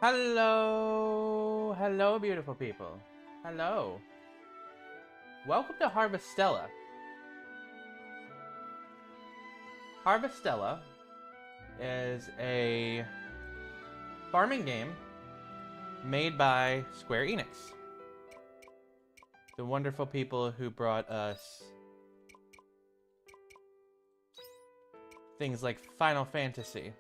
Hello, hello, beautiful people. Hello. Welcome to Harvestella. Harvestella is a farming game made by Square Enix, the wonderful people who brought us things like Final Fantasy.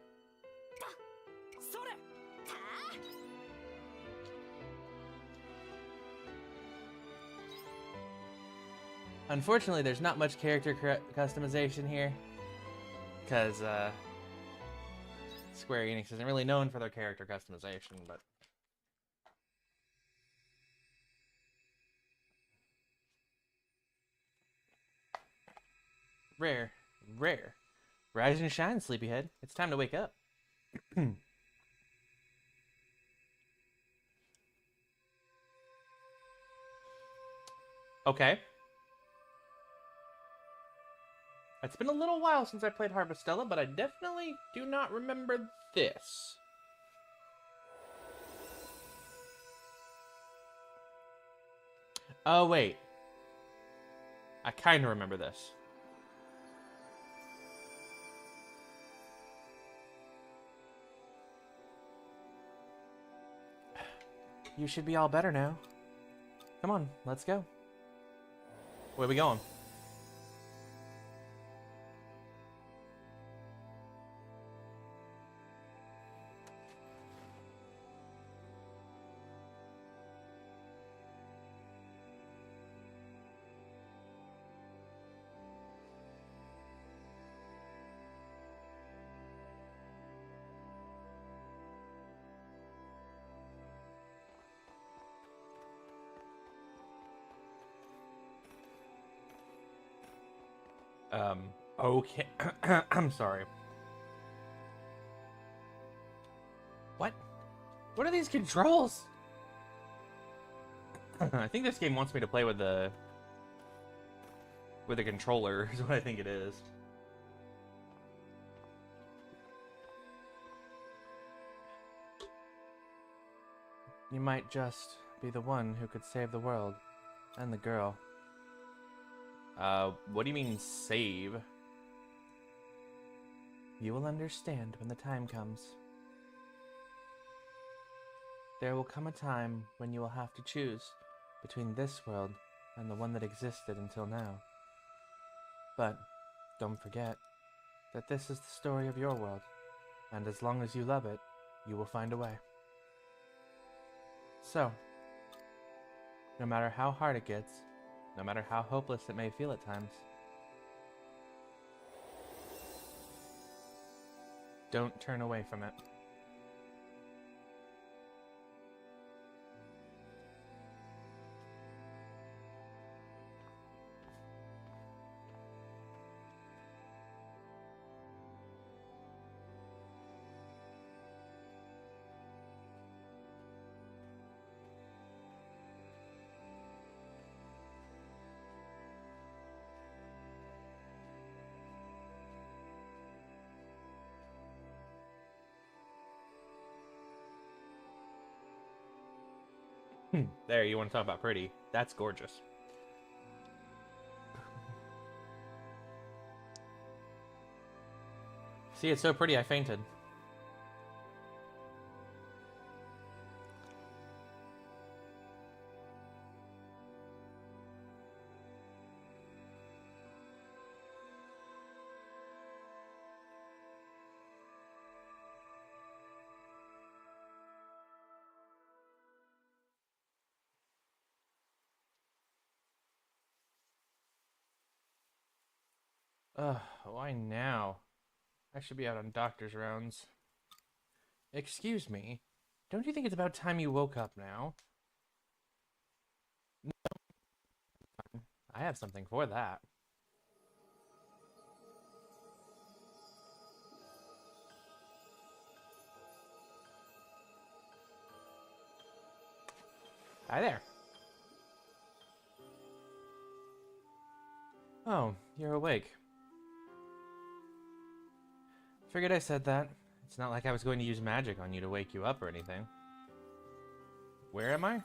Unfortunately, there's not much character customization here, because Square Enix isn't really known for their character customization, but rare, rare. Rise and shine, sleepyhead. It's time to wake up. Okay. It's been a little while since I played Harvestella, but I definitely do not remember this. Oh, wait. I kind of remember this. You should be all better now. Come on, let's go. Where are we going? Okay. I'm sorry. What? What are these controls? I think this game wants me to play with the controller, is what I think it is. You might just be the one who could save the world and the girl. What do you mean save? You will understand when the time comes. There will come a time when you will have to choose between this world and the one that existed until now. But don't forget that this is the story of your world, and as long as you love it, you will find a way. So, no matter how hard it gets, no matter how hopeless it may feel at times, don't turn away from it. There, you want to talk about pretty. That's gorgeous. See, it's so pretty I fainted. Ugh, why now? I should be out on doctor's rounds. Excuse me, don't you think it's about time you woke up now? I have something for that. Hi there. Oh, you're awake. Figured I said that. It's not like I was going to use magic on you to wake you up or anything. Where am I?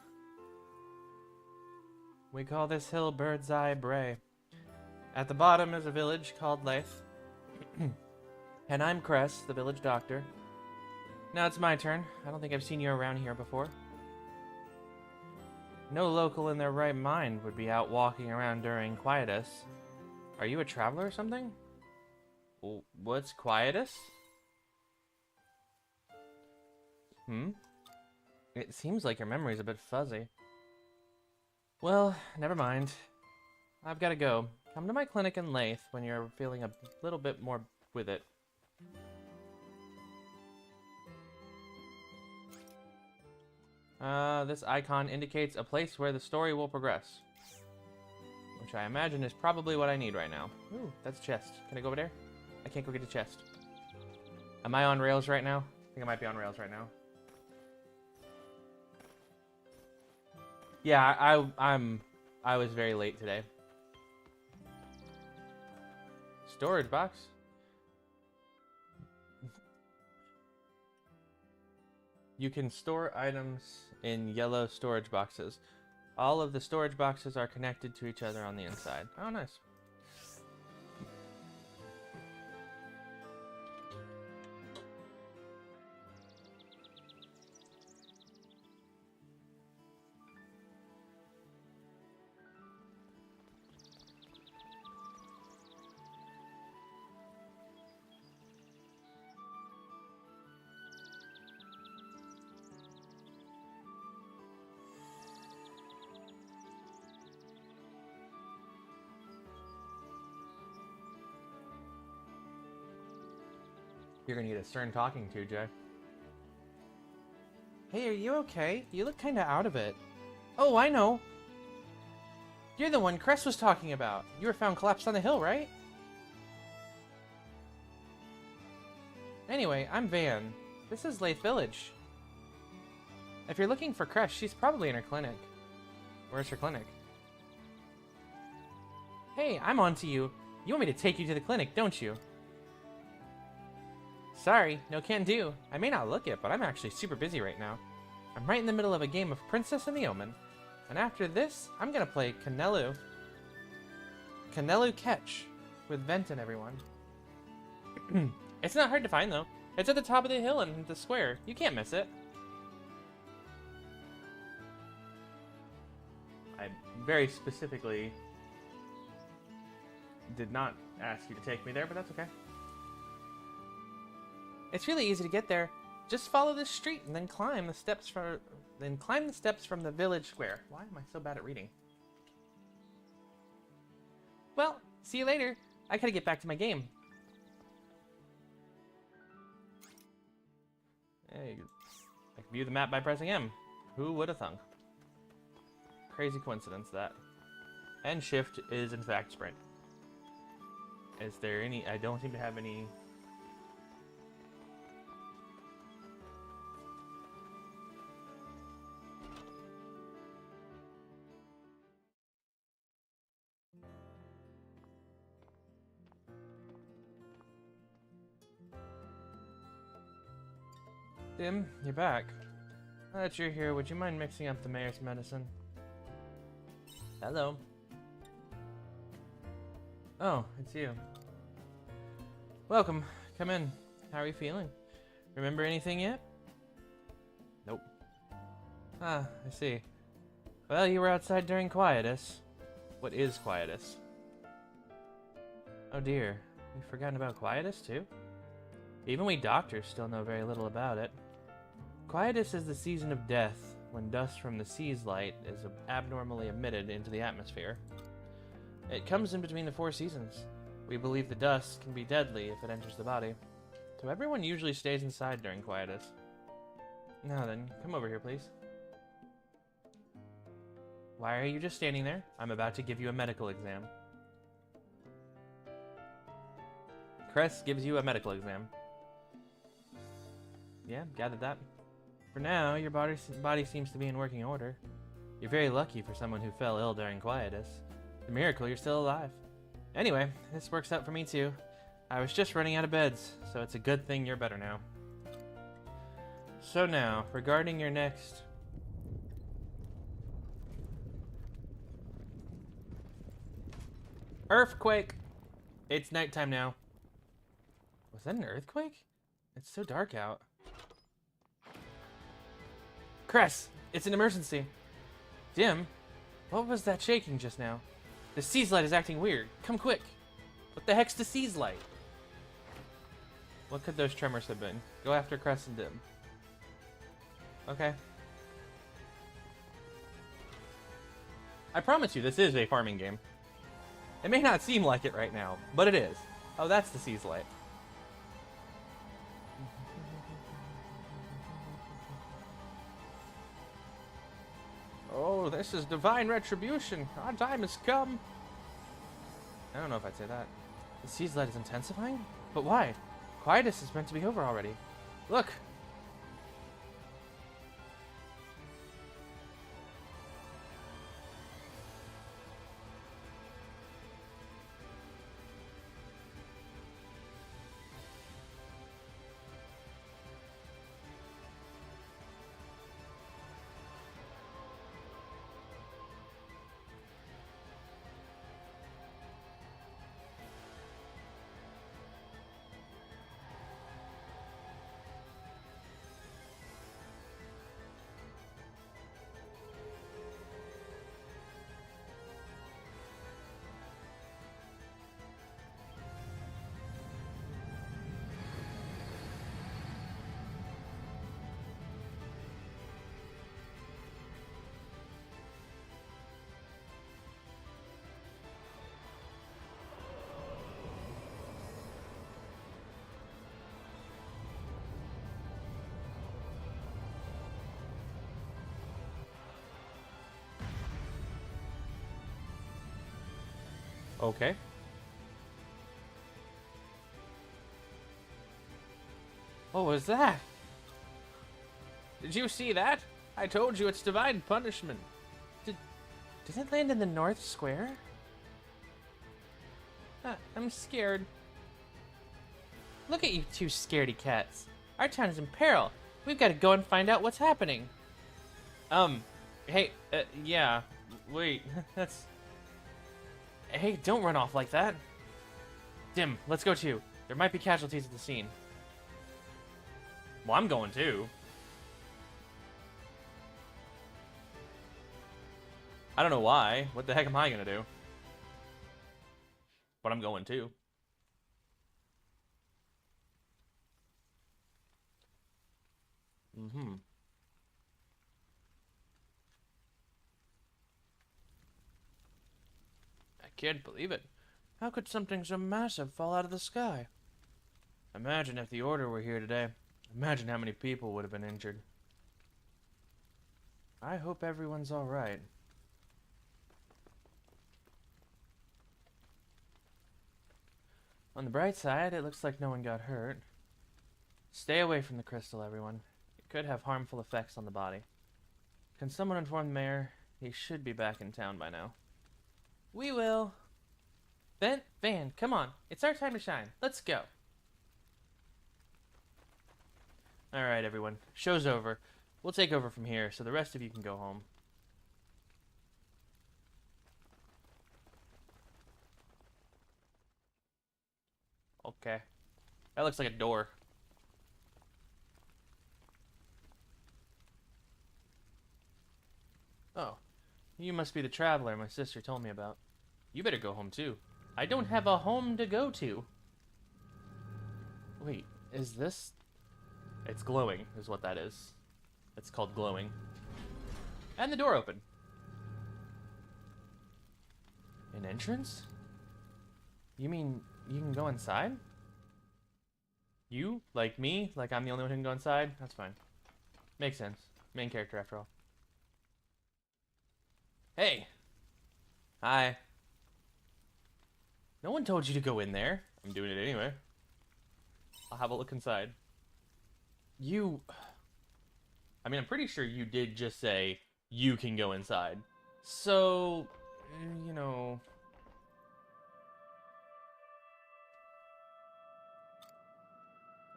We call this hill Bird's Eye Bray. At the bottom is a village called Lath. And I'm Cress, the village doctor. Now it's my turn. I don't think I've seen you around here before. No local in their right mind would be out walking around during quietus. Are you a traveler or something? What's quietus? It seems like your memory's a bit fuzzy. Well, never mind. I've got to go. Come to my clinic in Lath when you're feeling a little bit more with it. This icon indicates a place where the story will progress. Which I imagine is probably what I need right now. Ooh, that's a chest. Can I go over there? I can't go get a chest. Am I on rails right now? I think I might be on rails right now. Yeah, I was very late today. Storage box? You can store items in yellow storage boxes. All of the storage boxes are connected to each other on the inside. Oh, nice. You're gonna get a stern talking to, Jay. Hey, are you okay? You look kinda out of it. Oh, I know! You're the one Cress was talking about. You were found collapsed on the hill, right? Anyway, I'm Van. This is Lath Village. If you're looking for Cress, she's probably in her clinic. Where's her clinic? Hey, I'm on to you. You want me to take you to the clinic, don't you? Sorry, no can do. I may not look it, but I'm actually super busy right now. I'm right in the middle of a game of Princess and the Omen. And after this, I'm gonna play Canelu Catch with Vent and everyone. It's not hard to find though. It's at the top of the hill in the square. You can't miss it. I very specifically did not ask you to take me there, but that's okay. It's really easy to get there. Just follow this street and then climb the steps from the village square. Why am I so bad at reading? Well, see you later. I gotta get back to my game. Hey, I can view the map by pressing M. Who would have thunk? Crazy coincidence that. And shift is in fact sprint. Is there any? I don't seem to have any. Dim, you're back. Now that you're here, would you mind mixing up the mayor's medicine? Hello. Oh, it's you. Welcome. Come in. How are you feeling? Remember anything yet? Nope. Ah, I see. Well, you were outside during quietus. What is quietus? Oh dear. You've forgotten about quietus too? Even we doctors still know very little about it. Quietus is the season of death, when dust from the sea's light is abnormally emitted into the atmosphere. It comes in between the 4 seasons. We believe the dust can be deadly if it enters the body, so everyone usually stays inside during quietus. Now then, come over here, please. Why are you just standing there? I'm about to give you a medical exam. Cress gives you a medical exam. Yeah, gathered that. For now, your body seems to be in working order. You're very lucky for someone who fell ill during quietus. It's a miracle you're still alive. Anyway, this works out for me too. I was just running out of beds, so it's a good thing you're better now. So now, regarding your next Earthquake! It's nighttime now. Was that an earthquake? It's so dark out. Cress! It's an emergency. Dim? What was that shaking just now? The Seas light is acting weird. Come quick. What the heck's the Seas light? What could those tremors have been? Go after Cress and Dim. Okay. I promise you, this is a farming game. It may not seem like it right now, but it is. Oh, that's the Seas light. Oh, this is divine retribution. Our time has come. I don't know if I'd say that. The Seas light is intensifying? But why? Quietus is meant to be over already. Look! Okay. What was that? Did you see that? I told you it's divine punishment. Did it land in the North Square? I'm scared. Look at you two scaredy cats. Our town is in peril. We've got to go and find out what's happening. Hey, yeah. Wait, that's... Hey, don't run off like that. Dim, let's go too. There might be casualties at the scene. Well, I'm going too. I don't know why. What the heck am I gonna do? But I'm going too. I can't believe it. How could something so massive fall out of the sky? Imagine if the Order were here today. Imagine how many people would have been injured. I hope everyone's alright. On the bright side, it looks like no one got hurt. Stay away from the crystal, everyone. It could have harmful effects on the body. Can someone inform the mayor? He should be back in town by now. We will. Van, come on. It's our time to shine. Let's go. Alright, everyone. Show's over. We'll take over from here, so the rest of you can go home. Okay. That looks like a door. Oh. You must be the traveler my sister told me about. You better go home, too. I don't have a home to go to. Wait, is this... It's glowing, is what that is. It's called glowing. And the door opened. An entrance? You mean you can go inside? You? Like me? Like I'm the only one who can go inside? That's fine. Makes sense. Main character, after all. Hey! Hi. No one told you to go in there. I'm doing it anyway. I'll have a look inside. You... I mean, I'm pretty sure you did just say, you can go inside. So, you know...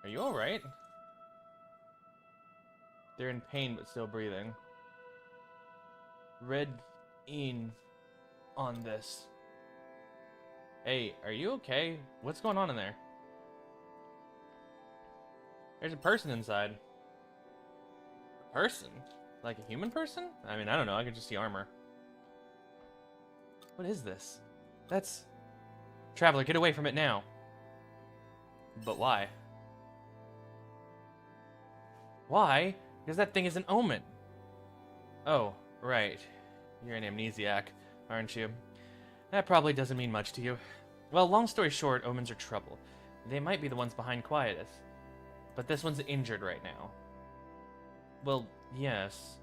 Are you alright? They're in pain but still breathing. Red in on this. Hey, are you okay? What's going on in there? There's a person inside. A person? Like a human person? I mean, I don't know. I can just see armor. What is this? That's... Traveler, get away from it now. But why? Why? Because that thing is an omen. Oh, right. You're an amnesiac, aren't you? That probably doesn't mean much to you. Well, long story short, omens are trouble. They might be the ones behind Quietus. But this one's injured right now. Well, yes.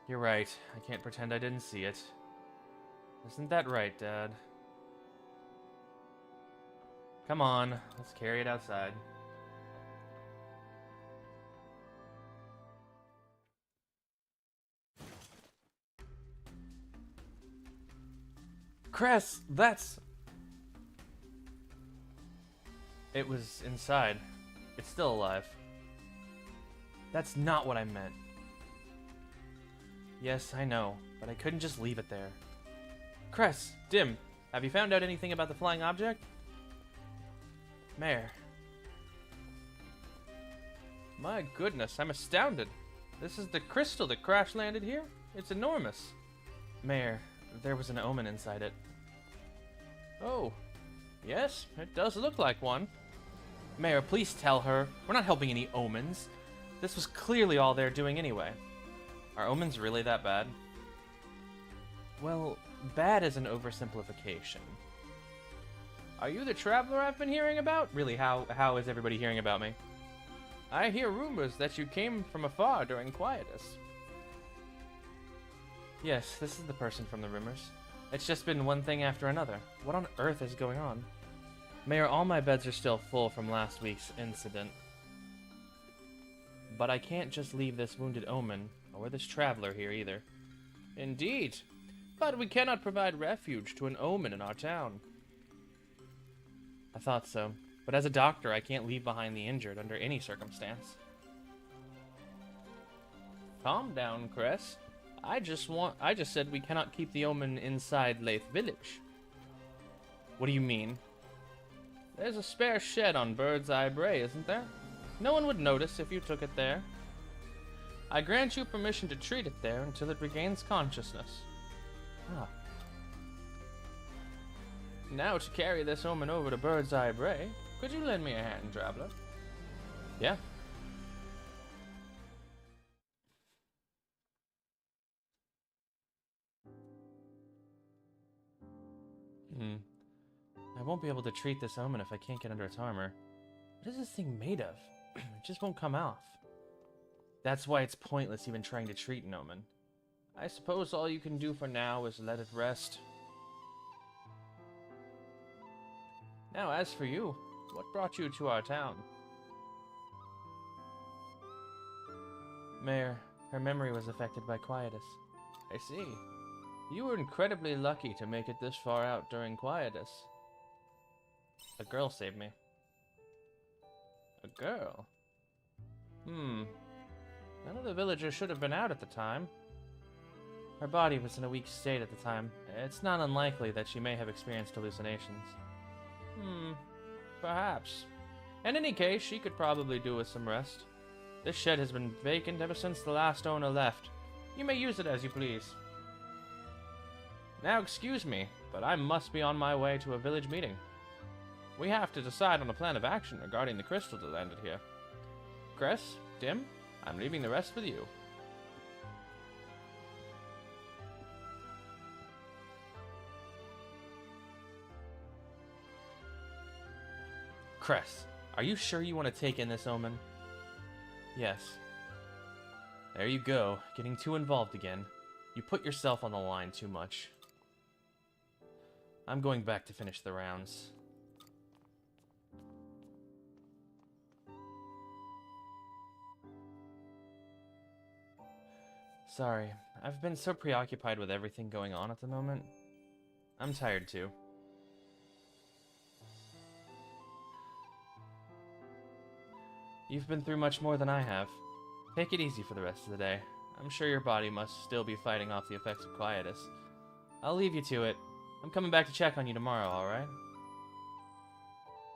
You're right. I can't pretend I didn't see it. Isn't that right, Dad? Come on, let's carry it outside. Cress, that's... It was inside. It's still alive. That's not what I meant. Yes, I know, but I couldn't just leave it there. Cress, Dim, have you found out anything about the flying object? Mayor. My goodness, I'm astounded. This is the crystal that crash landed here? It's enormous. Mayor, there was an omen inside it. Oh, yes, it does look like one. Mayor, please tell her. We're not helping any omens. This was clearly all they're doing anyway. Are omens really that bad? Well, bad is an oversimplification. Are you the traveler I've been hearing about? Really, how is everybody hearing about me? I hear rumors that you came from afar during Quietus. Yes, this is the person from the rumors. It's just been one thing after another. What on earth is going on? Mayor, all my beds are still full from last week's incident. But I can't just leave this wounded omen, or this traveler here either. Indeed. But we cannot provide refuge to an omen in our town. I thought so. But as a doctor, I can't leave behind the injured under any circumstance. Calm down, Cress. I just said we cannot keep the omen inside Lath Village. What do you mean? There's a spare shed on Bird's Eye Bray, isn't there? No one would notice if you took it there. I grant you permission to treat it there until it regains consciousness. Ah. Now to carry this omen over to Bird's Eye Bray, could you lend me a hand, traveler? Yeah. I won't be able to treat this omen if I can't get under its armor. What is this thing made of? It just won't come off. That's why it's pointless even trying to treat an omen. I suppose all you can do for now is let it rest. Now, as for you, what brought you to our town? Mayor, her memory was affected by Quietus. I see. You were incredibly lucky to make it this far out during Quietus. A girl saved me. A girl? None of the villagers should have been out at the time. Her body was in a weak state at the time. It's not unlikely that she may have experienced hallucinations. Perhaps. In any case, she could probably do with some rest. This shed has been vacant ever since the last owner left. You may use it as you please. Now excuse me, but I must be on my way to a village meeting. We have to decide on a plan of action regarding the crystal that landed here. Cress, Dim, I'm leaving the rest with you. Cress, are you sure you want to take in this omen? Yes. There you go, getting too involved again. You put yourself on the line too much. I'm going back to finish the rounds. Sorry, I've been so preoccupied with everything going on at the moment. I'm tired too. You've been through much more than I have. Take it easy for the rest of the day. I'm sure your body must still be fighting off the effects of Quietus. I'll leave you to it. I'm coming back to check on you tomorrow, alright?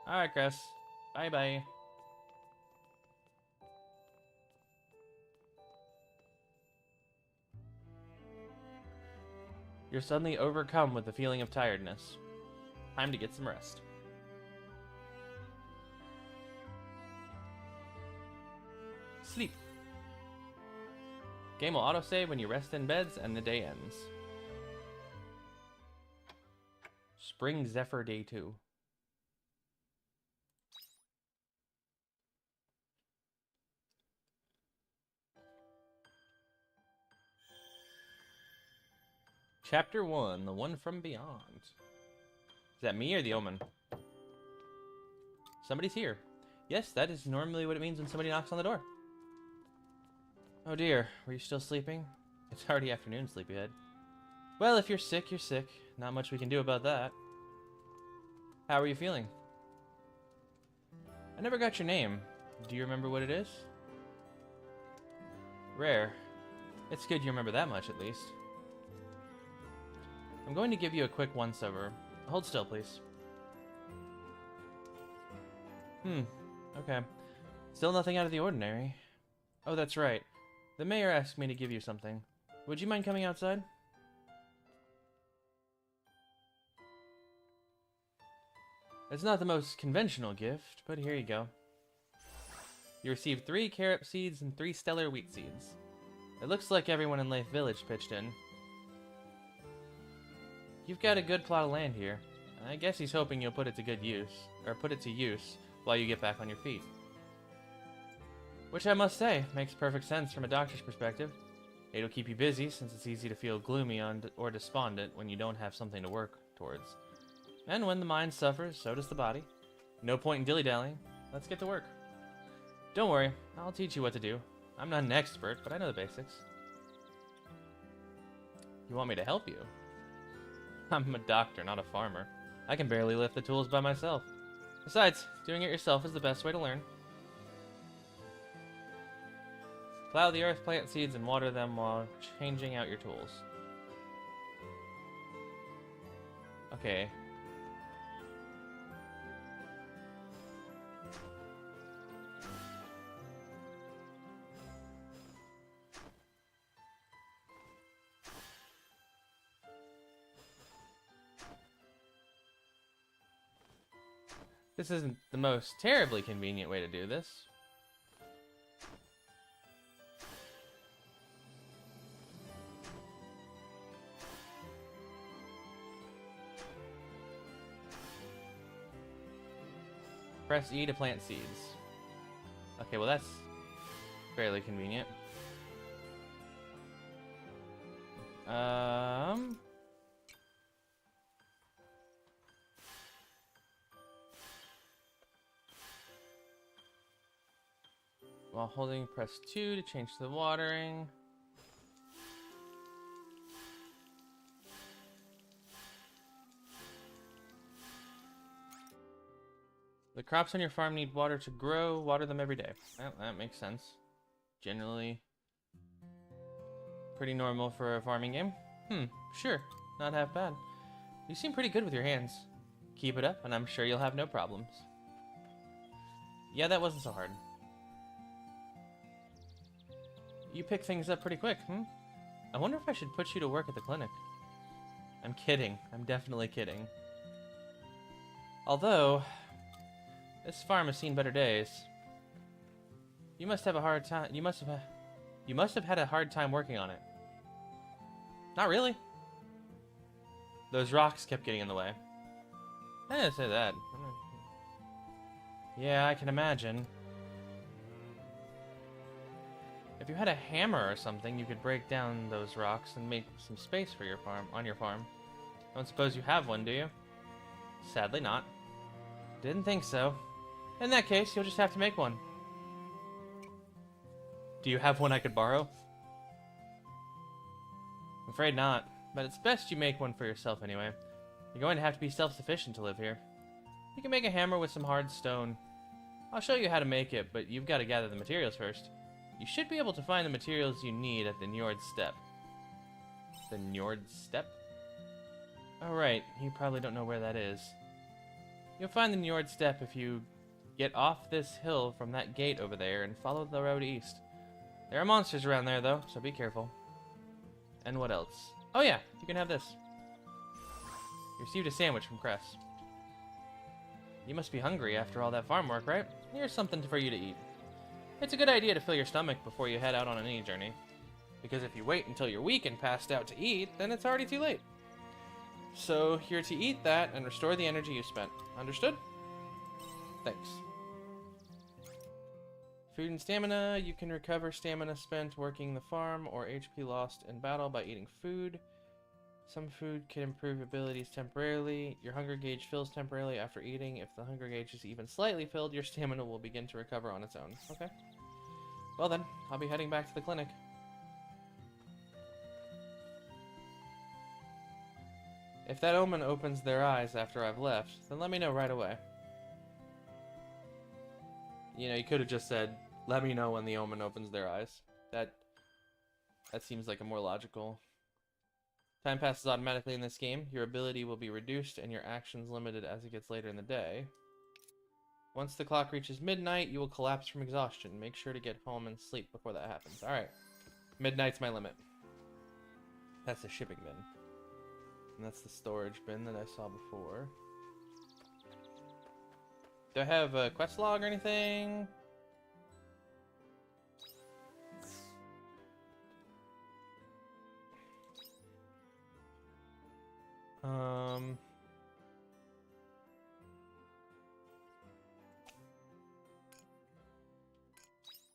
Alright, Chris. Bye-bye. You're suddenly overcome with the feeling of tiredness. Time to get some rest. Sleep. Game will autosave when you rest in beds and the day ends. Spring Zephyr Day 2. Chapter 1, The One from Beyond. Is that me or the Omen? Somebody's here. Yes, that is normally what it means when somebody knocks on the door. Oh dear, were you still sleeping? It's already afternoon, sleepyhead. Well, if you're sick, you're sick. Not much we can do about that. How are you feeling? I never got your name. Do you remember what it is? Rare. It's good you remember that much, at least. I'm going to give you a quick once-over. Hold still, please. Okay. Still nothing out of the ordinary. Oh, that's right. The mayor asked me to give you something. Would you mind coming outside? It's not the most conventional gift, but here you go. You received 3 carrot seeds and 3 stellar wheat seeds. It looks like everyone in Leif Village pitched in. You've got a good plot of land here. I guess he's hoping you'll put it to good use, or put it to use while you get back on your feet. Which I must say, makes perfect sense from a doctor's perspective. It'll keep you busy, since it's easy to feel gloomy or despondent when you don't have something to work towards. And when the mind suffers, so does the body. No point in dilly-dallying. Let's get to work. Don't worry, I'll teach you what to do. I'm not an expert, but I know the basics. You want me to help you? I'm a doctor, not a farmer. I can barely lift the tools by myself. Besides, doing it yourself is the best way to learn. Plow the earth, plant seeds, and water them while changing out your tools. Okay. This isn't the most terribly convenient way to do this. Press E to plant seeds. Okay, well that's fairly convenient. While holding, press 2 to change to the watering. The crops on your farm need water to grow. Water them every day. Well, that makes sense. Generally pretty normal for a farming game. Sure. Not half bad. You seem pretty good with your hands. Keep it up, and I'm sure you'll have no problems. Yeah, that wasn't so hard. You pick things up pretty quick, I wonder if I should put you to work at the clinic. I'm kidding. I'm definitely kidding. Although, this farm has seen better days. You must have a hard time. You must have had a hard time working on it. Not really. Those rocks kept getting in the way. I didn't say that. Yeah, I can imagine. If you had a hammer or something, you could break down those rocks and make some space for your farm, on your farm. I don't suppose you have one, do you? Sadly not. Didn't think so. In that case, you'll just have to make one. Do you have one I could borrow? I'm afraid not, but it's best you make one for yourself anyway. You're going to have to be self-sufficient to live here. You can make a hammer with some hard stone. I'll show you how to make it, but you've got to gather the materials first. You should be able to find the materials you need at the Njord Step. The Njord Step? Oh right, you probably don't know where that is. You'll find the Njord Steppe if you get off this hill from that gate over there and follow the road east. There are monsters around there though, so be careful. And what else? Oh yeah, you can have this. You received a sandwich from Cress. You must be hungry after all that farm work, right? Here's something for you to eat. It's a good idea to fill your stomach before you head out on any journey. Because if you wait until you're weak and passed out to eat, then it's already too late. So you're to eat that and restore the energy you spent. Understood? Thanks. Food and stamina. You can recover stamina spent working the farm or HP lost in battle by eating food. Some food can improve abilities temporarily. Your hunger gauge fills temporarily after eating. If the hunger gauge is even slightly filled, your stamina will begin to recover on its own. Okay. Well then, I'll be heading back to the clinic. If that omen opens their eyes after I've left, then let me know right away. You know, you could have just said, let me know when the omen opens their eyes. That seems like a more logical. Time passes automatically in this game. Your ability will be reduced and your actions limited as it gets later in the day. Once the clock reaches midnight, you will collapse from exhaustion. Make sure to get home and sleep before that happens. Alright. Midnight's my limit. That's the shipping bin. And that's the storage bin that I saw before. Do I have a quest log or anything?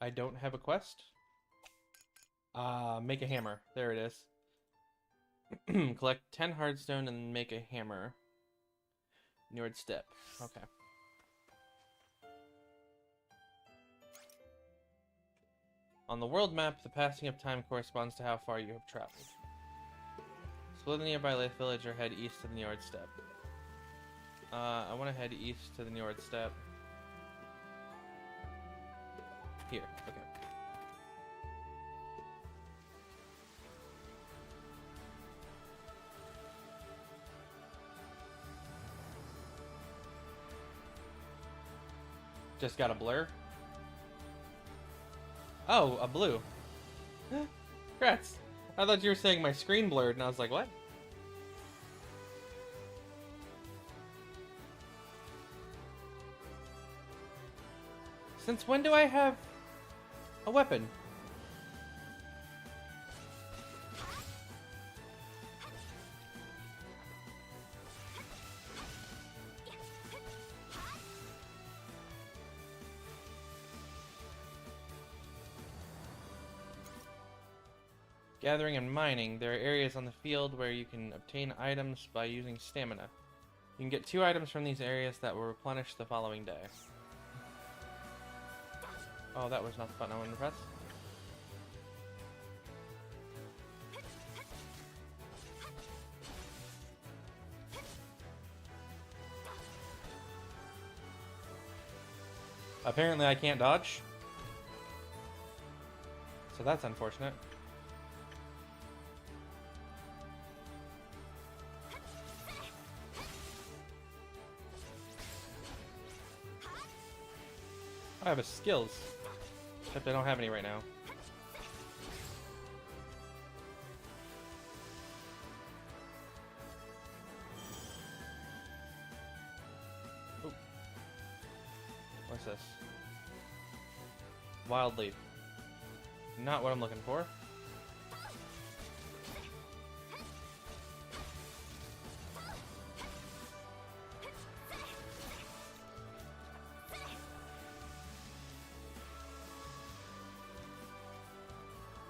I don't have a quest. Make a hammer. There it is. Collect 10 hardstone and make a hammer. Njord Steppe. Okay. On the world map, the passing of time corresponds to how far you have traveled. Explore the nearby village or head east to the Njord Steppe. I want to head east to the Njord Steppe. Here, okay. Just got a blur? Oh, a blue. Congrats. I thought you were saying my screen blurred, and I was like, what? Since when do I have a weapon? Gathering and mining. There are areas on the field where you can obtain items by using stamina. You can get 2 items from these areas that will replenish the following day. Oh, that was not the button I wanted to press. Apparently I can't dodge. So that's unfortunate. I have skills, except I don't have any right now. Ooh. What's this? Wild leaf. Not what I'm looking for.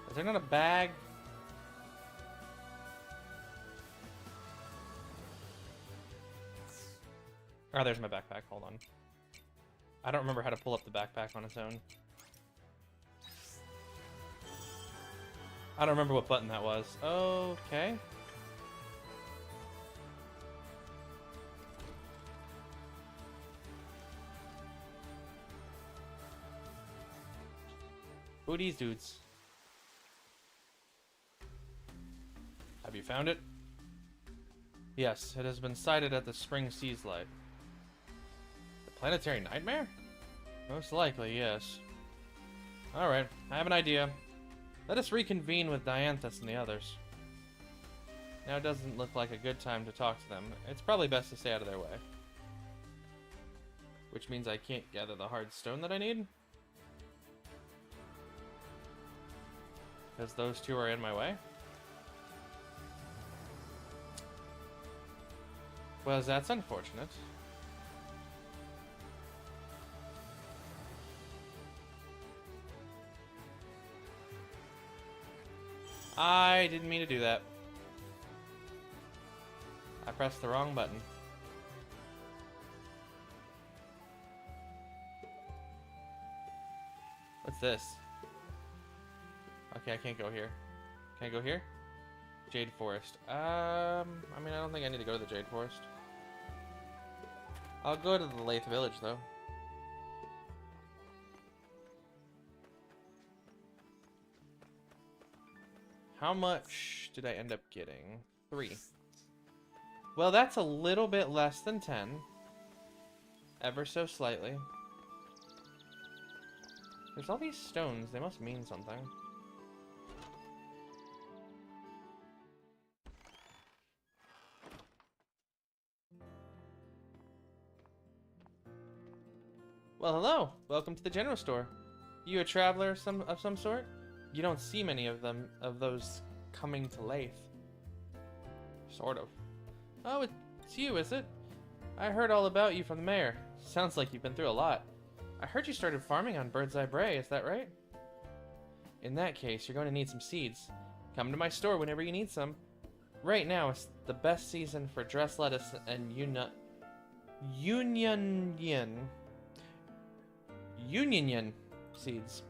Is there not a bag? Oh, there's my backpack. Hold on. I don't remember how to pull up the backpack on its own. I don't remember what button that was. Okay. Who are these dudes? Have you found it? Yes, it has been sighted at the Spring Seas Light. The planetary nightmare? Most likely, yes. Alright, I have an idea. Let us reconvene with Dianthus and the others. Now it doesn't look like a good time to talk to them. It's probably best to stay out of their way. Which means I can't gather the hard stone that I need. Because those two are in my way. Well, that's unfortunate. I didn't mean to do that. I pressed the wrong button. What's this? Okay, I can't go here. Can I go here? Jade Forest. I mean, I don't think I need to go to the Jade Forest. I'll go to the Lathe Village, though. How much did I end up getting? 3. Well, that's a little bit less than 10. Ever so slightly. There's all these stones. They must mean something. Well, hello. Welcome to the general store. You a traveler of some sort? You don't see many of those coming to Lathe. Sort of. Oh, it's you, is it? I heard all about you from the mayor. Sounds like you've been through a lot. I heard you started farming on Bird's Eye Bray, is that right? In that case, you're going to need some seeds. Come to my store whenever you need some. Right now, it's the best season for dress lettuce and Union seeds.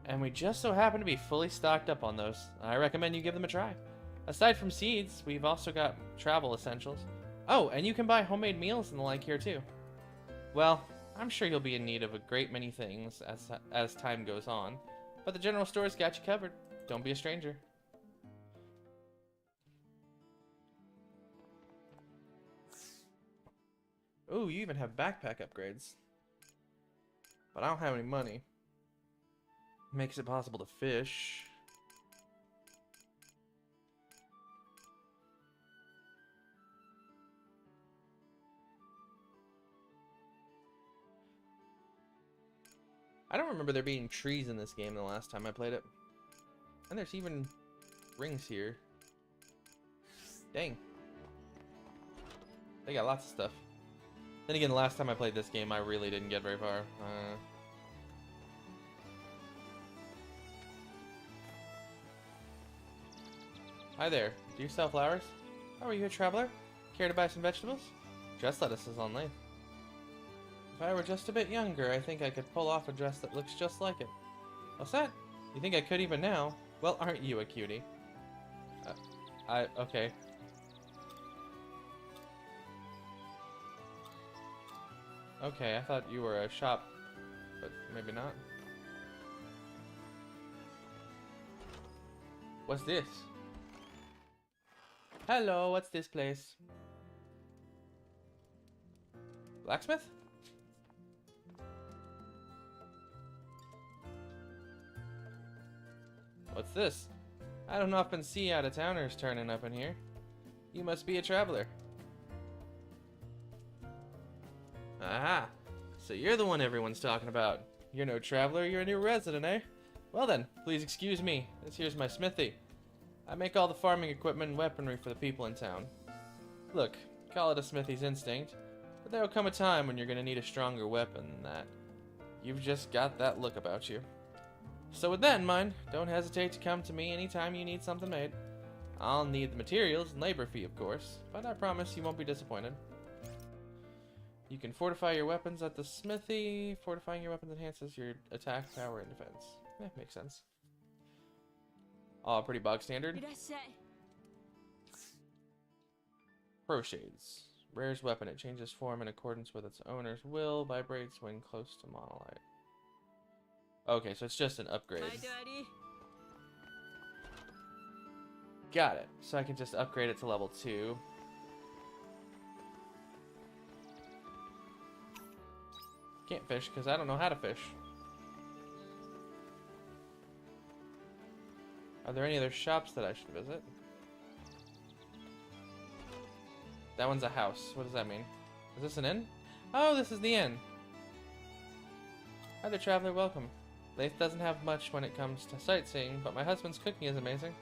And we just so happen to be fully stocked up on those. I recommend you give them a try. Aside from seeds, we've also got travel essentials. Oh, and you can buy homemade meals and the like here too. Well, I'm sure you'll be in need of a great many things as time goes on, but the general store's got you covered. Don't be a stranger. Ooh, you even have backpack upgrades. But I don't have any money. Makes it possible to fish. I don't remember there being trees in this game the last time I played it. And there's even rings here. Dang. They got lots of stuff. Then again, the last time I played this game, I really didn't get very far. Hi there. Do you sell flowers? Oh, are you a traveler? Care to buy some vegetables? Dress lettuce is on Lathe. If I were just a bit younger, I think I could pull off a dress that looks just like it. What's that? You think I could even now? Well, aren't you a cutie? Okay. Okay, I thought you were a shop, but maybe not. What's this? Hello, what's this place? Blacksmith? What's this? I don't often see out-of-towners turning up in here. You must be a traveler. Aha! So you're the one everyone's talking about. You're no traveler, you're a new resident, eh? Well then, please excuse me. This here's my smithy. I make all the farming equipment and weaponry for the people in town. Look, call it a smithy's instinct, but there'll come a time when you're gonna need a stronger weapon than that. You've just got that look about you. So with that in mind, don't hesitate to come to me anytime you need something made. I'll need the materials and labor fee, of course, but I promise you won't be disappointed. You can fortify your weapons at the smithy. Fortifying your weapons enhances your attack, power, and defense. Makes sense. Oh, pretty bog standard. Pro Shades. Rare's weapon. It changes form in accordance with its owner's will. Vibrates when close to monolite. Okay, so it's just an upgrade. Got it. So I can just upgrade it to level 2. Can't fish because I don't know how to fish. Are there any other shops that I should visit? That one's a house. What does that mean? Is this an inn? Oh, this is the inn. Hi there, traveler. Welcome. Leith doesn't have much when it comes to sightseeing, but my husband's cooking is amazing.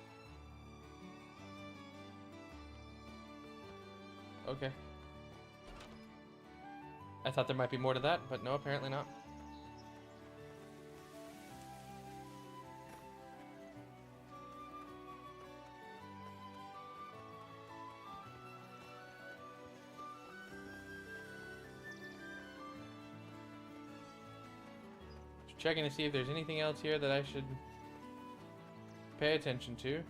Okay. I thought there might be more to that, but no, apparently not. Just checking to see if there's anything else here that I should pay attention to.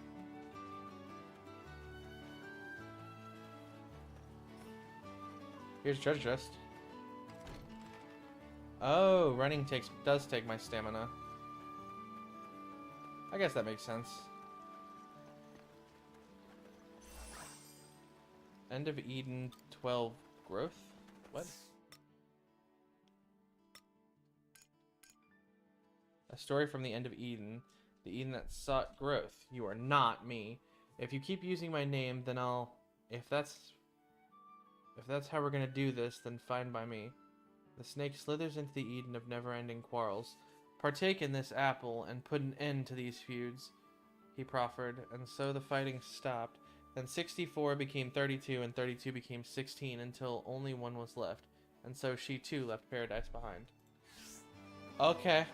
Here's a treasure chest. Oh, running does take my stamina. I guess that makes sense. End of Eden 12 growth? What? A story from the end of Eden. The Eden that sought growth. You are not me. If you keep using my name, then I'll... If that's how we're gonna do this, then fine by me. The snake slithers into the Eden of never-ending quarrels. Partake in this apple and put an end to these feuds, he proffered, and so the fighting stopped. Then 64 became 32, and 32 became 16, until only one was left. And so she too left paradise behind. Okay.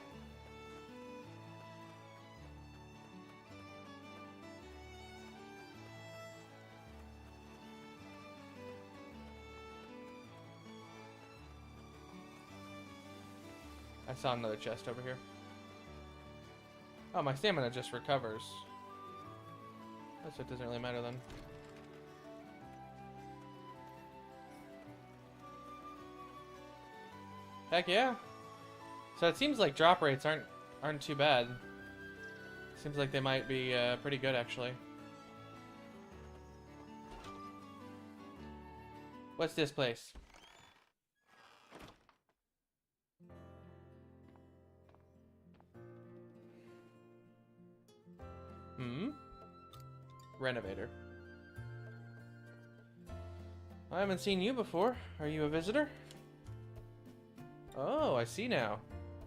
I saw another chest over here. Oh, my stamina just recovers. So it doesn't really matter then. Heck yeah. So it seems like drop rates aren't too bad. Seems like they might be pretty good actually. What's this place? Renovator. I haven't seen you before. Are you a visitor? Oh, I see now.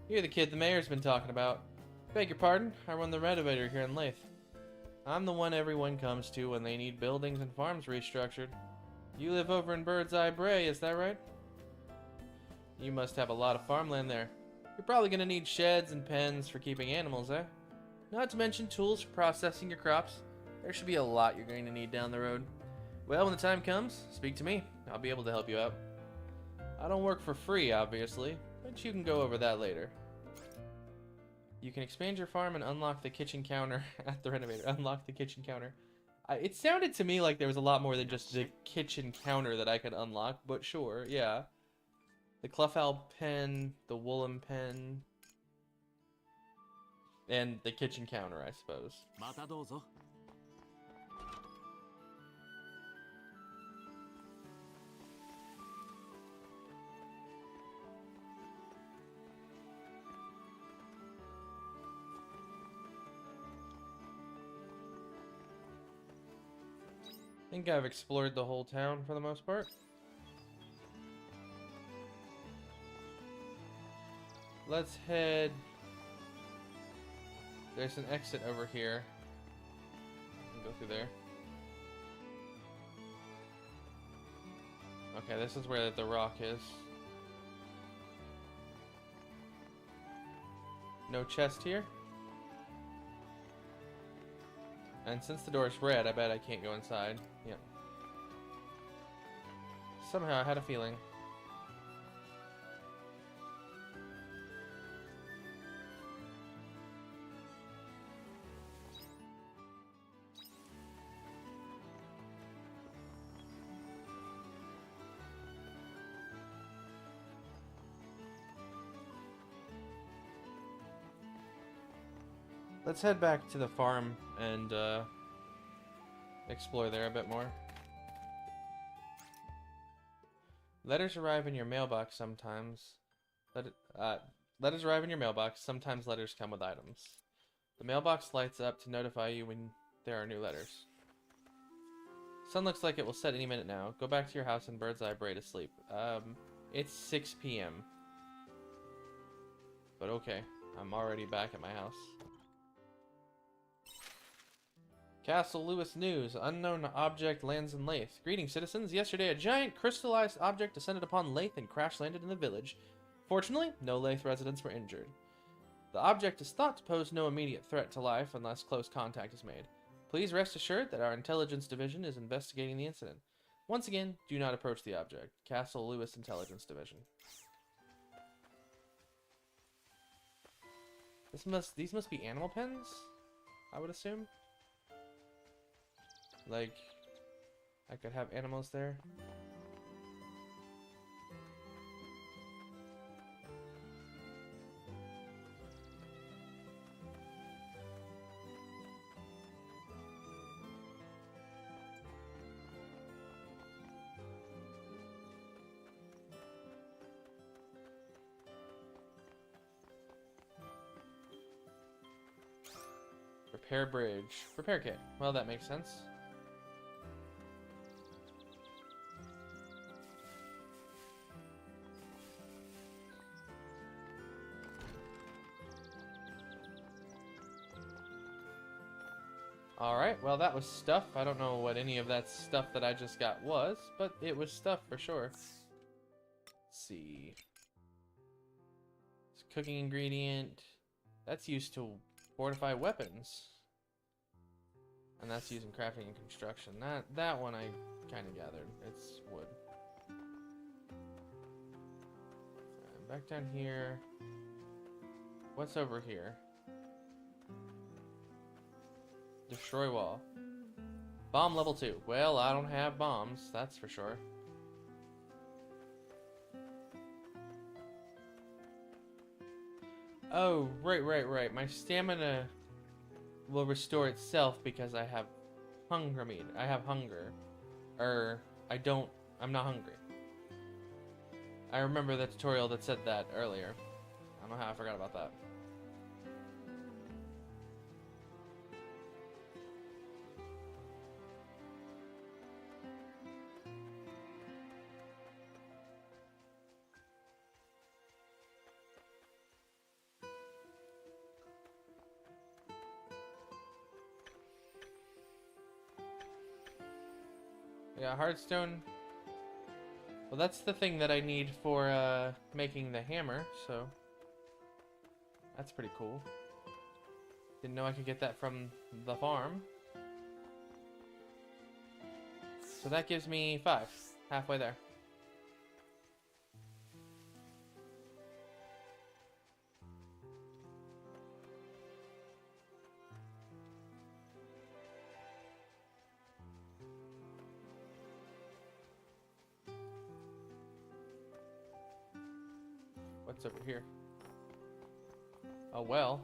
You're the kid the mayor's been talking about. Beg your pardon, I run the renovator here in Leith. I'm the one everyone comes to when they need buildings and farms restructured. You live over in Bird's Eye Bray, is that right? You must have a lot of farmland there. You're probably gonna need sheds and pens for keeping animals, eh? Not to mention tools for processing your crops. There should be a lot you're going to need down the road. Well, when the time comes, speak to me. I'll be able to help you out. I don't work for free, obviously, but you can go over that later. You can expand your farm and unlock the kitchen counter at the renovator. Unlock the kitchen counter. It sounded to me like there was a lot more than just the kitchen counter that I could unlock, but sure, yeah. The Clefal pen, the Woolham pen, and the kitchen counter, I suppose. I think I've explored the whole town for the most part. Let's head... There's an exit over here. Go through there. Okay, this is where the rock is. No chest here. And since the door is red, I bet I can't go inside. Yep. Somehow I had a feeling. Let's head back to the farm and explore there a bit more. Letters arrive in your mailbox sometimes. Letters arrive in your mailbox. Sometimes letters come with items. The mailbox lights up to notify you when there are new letters. Sun looks like it will set any minute now. Go back to your house and Bird's Eye Bray to sleep. It's 6 p.m. But okay, I'm already back at my house. Castle Lewis News. Unknown object lands in Lathe. Greetings, citizens. Yesterday, a giant crystallized object descended upon Lathe and crash-landed in the village. Fortunately, no Lathe residents were injured. The object is thought to pose no immediate threat to life unless close contact is made. Please rest assured that our intelligence division is investigating the incident. Once again, do not approach the object. Castle Lewis Intelligence Division. These must be animal pens, I would assume. Like, I could have animals there. Repair bridge. Repair kit. Well, that makes sense. Alright, well that was stuff. I don't know what any of that stuff that I just got was, but it was stuff for sure. Let's see. It's cooking ingredient. That's used to fortify weapons. And that's used in crafting and construction. That one I kind of gathered. It's wood. Back down here. What's over here? Destroy wall. Bomb level 2. Well, I don't have bombs, that's for sure. Oh, right. My stamina will restore itself because I have hunger meat. I have hunger. I'm not hungry. I remember the tutorial that said that earlier. I don't know how I forgot about that. Yeah, Hearthstone. Well, that's the thing that I need for making the hammer, so that's pretty cool. Didn't know I could get that from the farm. So that gives me 5. Halfway there. What's over here? A well.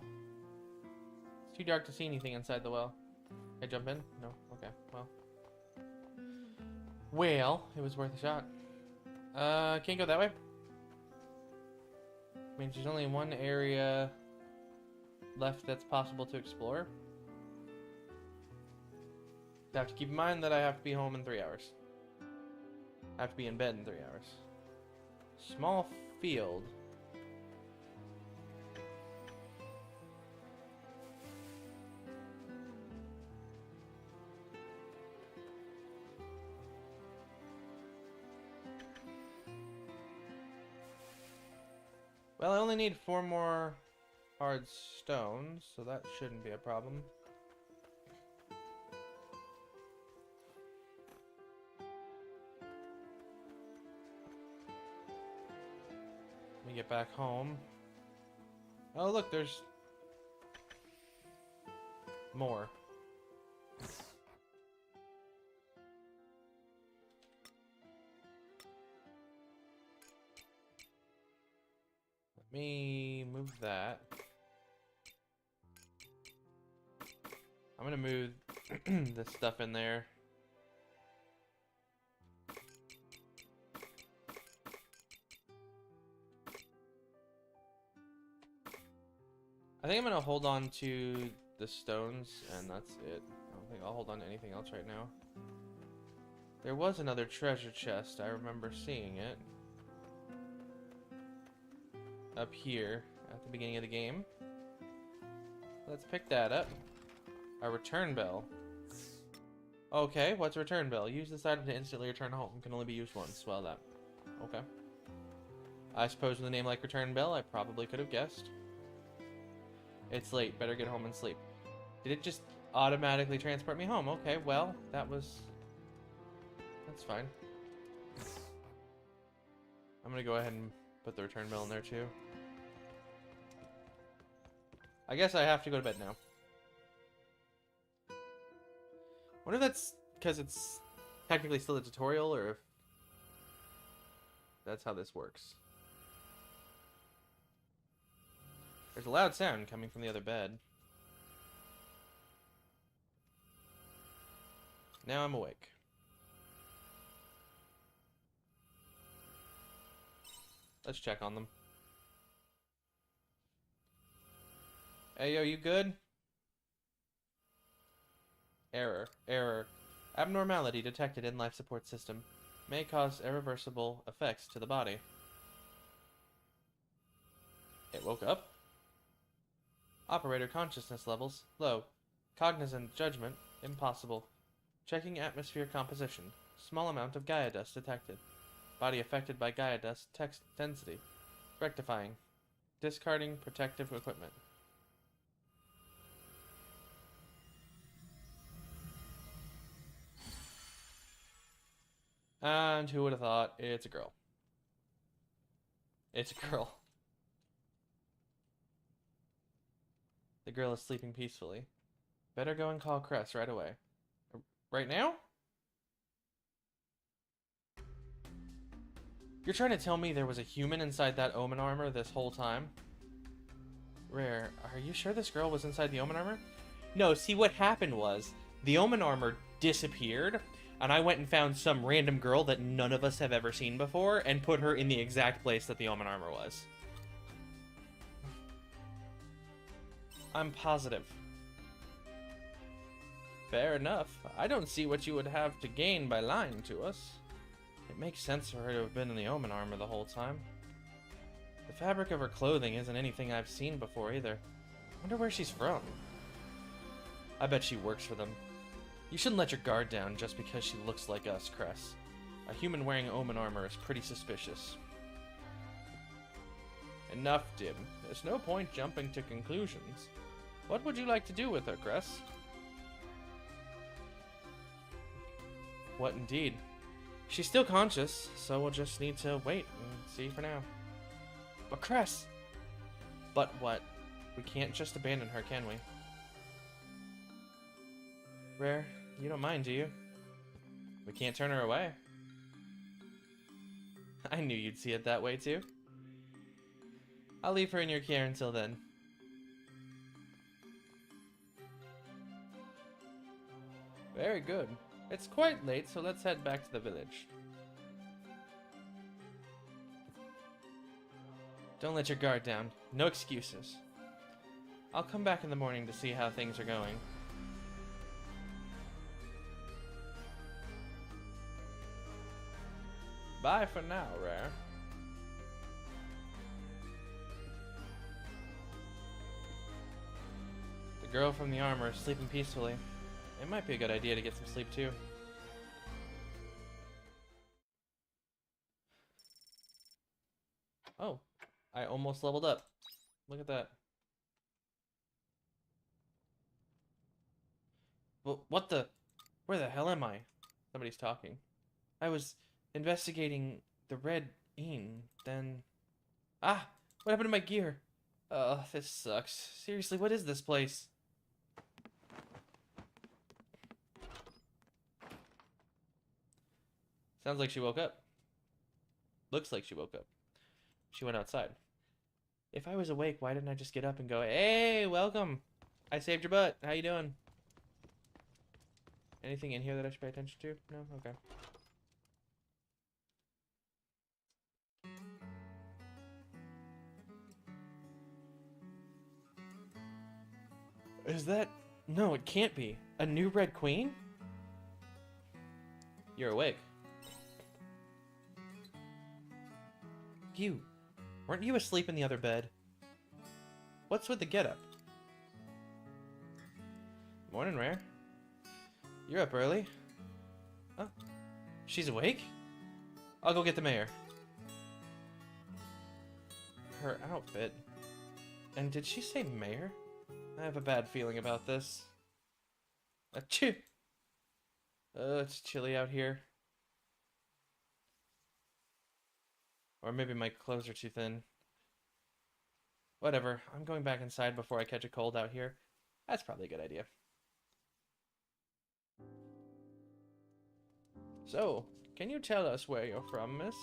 It's too dark to see anything inside the well. Can I jump in? No? Okay, well. Well, it was worth a shot. Can't go that way. Means there's only one area left that's possible to explore. You have to keep in mind that I have to be home in 3 hours. I have to be in bed in 3 hours. Small field. Well, I only need 4 more hard stones, so that shouldn't be a problem. Let me get back home. Oh, look, there's more. Let me move that. I'm gonna move this stuff in there. I think I'm gonna hold on to the stones, and that's it. I don't think I'll hold on to anything else right now. There was another treasure chest. I remember seeing it. Up here at the beginning of the game. Let's pick that up. A return bell. Okay, what's a return bell? Use this item to instantly return home. Can only be used once. Well, that. Okay. I suppose with a name like return bell, I probably could have guessed. It's late. Better get home and sleep. Did it just automatically transport me home? Okay, well, that's fine. I'm gonna go ahead and put the return bell in there too. I guess I have to go to bed now. Wonder if that's because it's technically still a tutorial, or if that's how this works. There's a loud sound coming from the other bed. Now I'm awake. Let's check on them. Hey, yo, you good? Error. Error. Abnormality detected in life support system. May cause irreversible effects to the body. It woke up. Operator consciousness levels low. Cognizant judgment impossible. Checking atmosphere composition. Small amount of Gaia dust detected. Body affected by Gaia dust text density. Rectifying. Discarding protective equipment. And who would have thought? It's a girl. It's a girl. The girl is sleeping peacefully. Better go and call Cress right away. Right now? You're trying to tell me there was a human inside that Omen armor this whole time? Rare, are you sure this girl was inside the Omen armor? No, see what happened was, the Omen armor disappeared, and I went and found some random girl that none of us have ever seen before, and put her in the exact place that the Omen armor was. I'm positive. Fair enough. I don't see what you would have to gain by lying to us. It makes sense for her to have been in the Omen armor the whole time. The fabric of her clothing isn't anything I've seen before either. Wonder where she's from. I bet she works for them. You shouldn't let your guard down just because she looks like us, Cress. A human wearing Omen armor is pretty suspicious. Enough, Dim. There's no point jumping to conclusions. What would you like to do with her, Cress? What indeed? She's still conscious, so we'll just need to wait and see for now. But Cress! But what? We can't just abandon her, can we? Rare, you don't mind, do you? We can't turn her away. I knew you'd see it that way, too. I'll leave her in your care until then. Very good. It's quite late, so let's head back to the village. Don't let your guard down. No excuses. I'll come back in the morning to see how things are going. Bye for now, Rare. The girl from the armor is sleeping peacefully. It might be a good idea to get some sleep too. Oh, I almost leveled up. Look at that. Well, what the? Where the hell am I? Somebody's talking. I was investigating the red Een, then... Ah! What happened to my gear? This sucks. Seriously, what is this place? Sounds like she woke up. Looks like she woke up. She went outside. If I was awake, why didn't I just get up and go, hey, welcome. I saved your butt. How you doing? Anything in here that I should pay attention to? No? Okay. Is that... No, it can't be. A new Red Queen? You're awake. You. Weren't you asleep in the other bed? What's with the getup? Morning, Rare. You're up early. Oh, she's awake? I'll go get the mayor. Her outfit. And did she say mayor? I have a bad feeling about this. Achoo! It's chilly out here. Or maybe my clothes are too thin. Whatever, I'm going back inside before I catch a cold out here. That's probably a good idea. So, can you tell us where you're from, miss?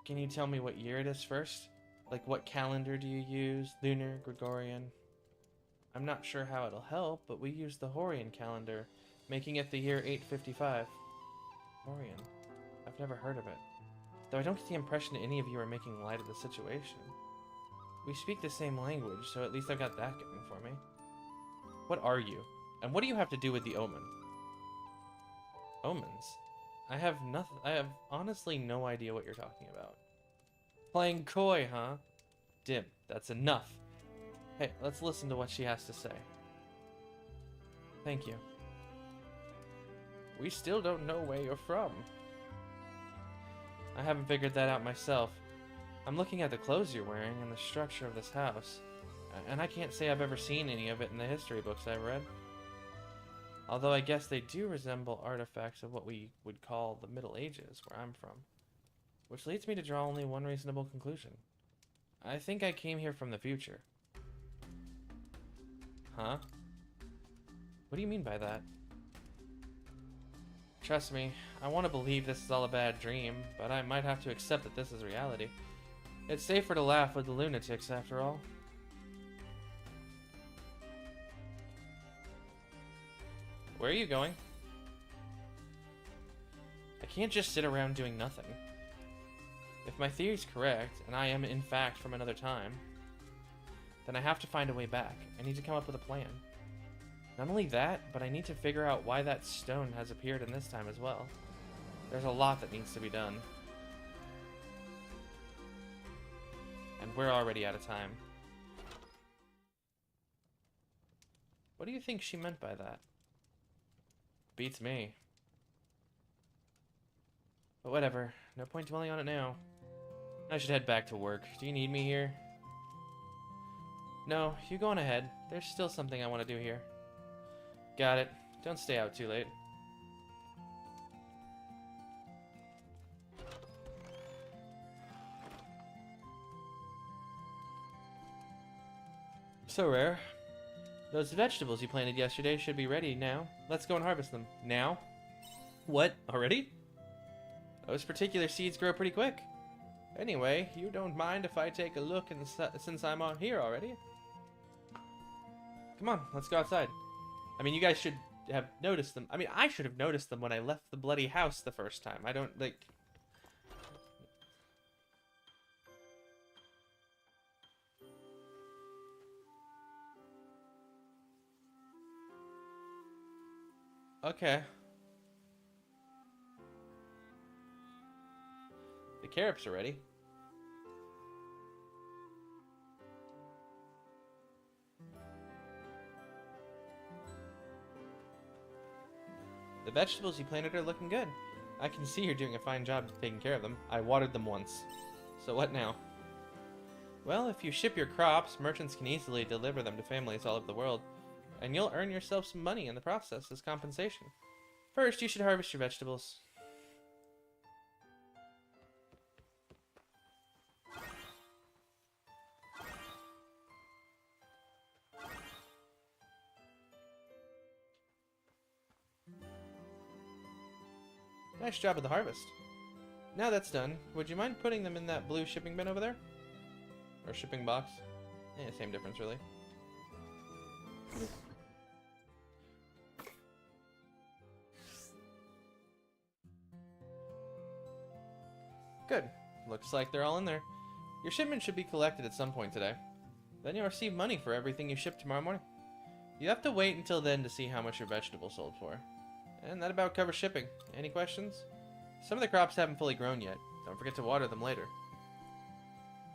Can you tell me what year it is first? Like, what calendar do you use? Lunar, Gregorian? I'm not sure how it'll help, but we use the Horian calendar, making it the year 855. Horian? I've never heard of it. Though I don't get the impression any of you are making light of the situation. We speak the same language, so at least I've got that going for me. What are you? And what do you have to do with the omen? Omens? I have honestly no idea what you're talking about. Playing coy, huh? Dim, that's enough. Hey, let's listen to what she has to say. Thank you. We still don't know where you're from. I haven't figured that out myself. I'm looking at the clothes you're wearing and the structure of this house, and I can't say I've ever seen any of it in the history books I've read. Although I guess they do resemble artifacts of what we would call the Middle Ages, where I'm from. Which leads me to draw only one reasonable conclusion. I think I came here from the future. Huh? What do you mean by that? Trust me, I want to believe this is all a bad dream, but I might have to accept that this is reality. It's safer to laugh with the lunatics, after all. Where are you going? I can't just sit around doing nothing. If my theory's correct, and I am in fact from another time, then I have to find a way back. I need to come up with a plan. Not only that, but I need to figure out why that stone has appeared in this time as well. There's a lot that needs to be done. And we're already out of time. What do you think she meant by that? Beats me. But whatever, no point dwelling on it now. I should head back to work. Do you need me here? No, you go on ahead. There's still something I want to do here. Got it. Don't stay out too late. So Rare. Those vegetables you planted yesterday should be ready now. Let's go and harvest them. Now? What? Already? Those particular seeds grow pretty quick. Anyway, you don't mind if I take a look since I'm on here already? Come on, let's go outside. I mean, you guys should have noticed them. I mean, I should have noticed them when I left the bloody house the first time. I don't, like... Okay. The carrots are ready. The vegetables you planted are looking good. I can see you're doing a fine job taking care of them. I watered them once. So what now? Well, if you ship your crops, merchants can easily deliver them to families all over the world. And you'll earn yourself some money in the process as compensation. First, you should harvest your vegetables. Nice job with the harvest. Now that's done, would you mind putting them in that blue shipping bin over there? Or shipping box? Yeah, same difference really. Good. Looks like they're all in there. Your shipment should be collected at some point today. Then you'll receive money for everything you ship tomorrow morning. You have to wait until then to see how much your vegetables sold for. And that about covers shipping. Any questions? Some of the crops haven't fully grown yet. Don't forget to water them later.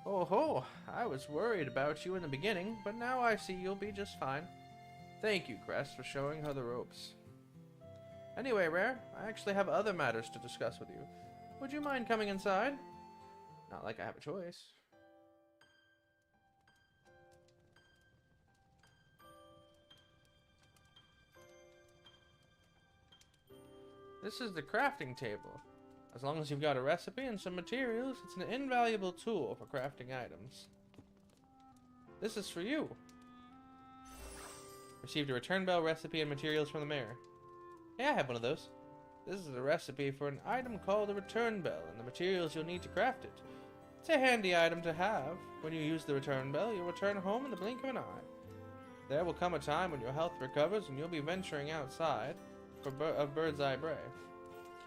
Oh ho! I was worried about you in the beginning, but now I see you'll be just fine. Thank you, Crest, for showing her the ropes. Anyway, Rare, I actually have other matters to discuss with you. Would you mind coming inside? Not like I have a choice. This is the crafting table. As long as you've got a recipe and some materials, it's an invaluable tool for crafting items. This is for you. Received a return bell recipe and materials from the mayor. Yeah, I have one of those. This is a recipe for an item called a return bell and the materials you'll need to craft it. It's a handy item to have. When you use the return bell, you'll return home in the blink of an eye. There will come a time when your health recovers and you'll be venturing outside of Bird's Eye Bray.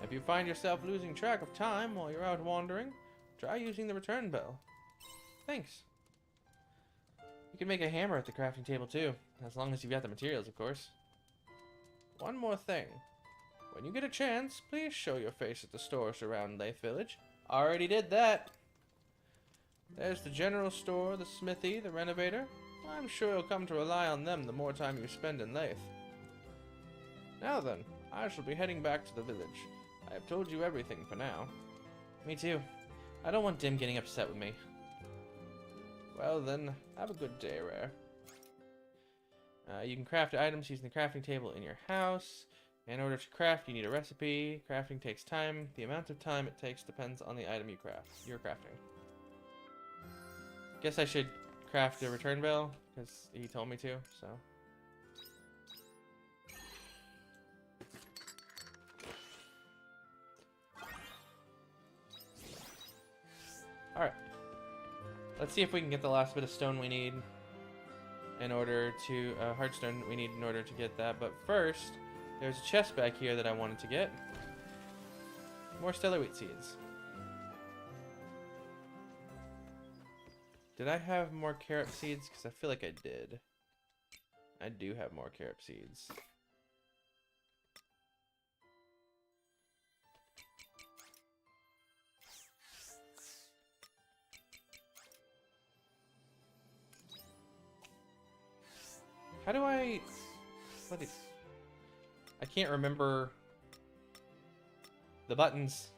If you find yourself losing track of time while you're out wandering, try using the return bell. Thanks. You can make a hammer at the crafting table too, as long as you've got the materials, of course. One more thing. When you get a chance, please show your face at the stores around Lathe Village. Already did that. There's the general store, the smithy, the renovator. I'm sure you'll come to rely on them the more time you spend in Lathe. Now then, I shall be heading back to the village. I have told you everything for now. Me too. I don't want Dim getting upset with me. Well then, have a good day, Rare. You can craft items using the crafting table in your house. In order to craft, you need a recipe. Crafting takes time. The amount of time it takes depends on the item you're crafting. Guess I should craft a return bell, because he told me to, so. Alright. Let's see if we can get the last bit of stone we need in order to, hardstone we need in order to get that. But first, there's a chest back here that I wanted to get. More stellar wheat seeds. Did I have more carrot seeds? Because I feel like I did. I do have more carrot seeds. How do I... What is... I can't remember the buttons.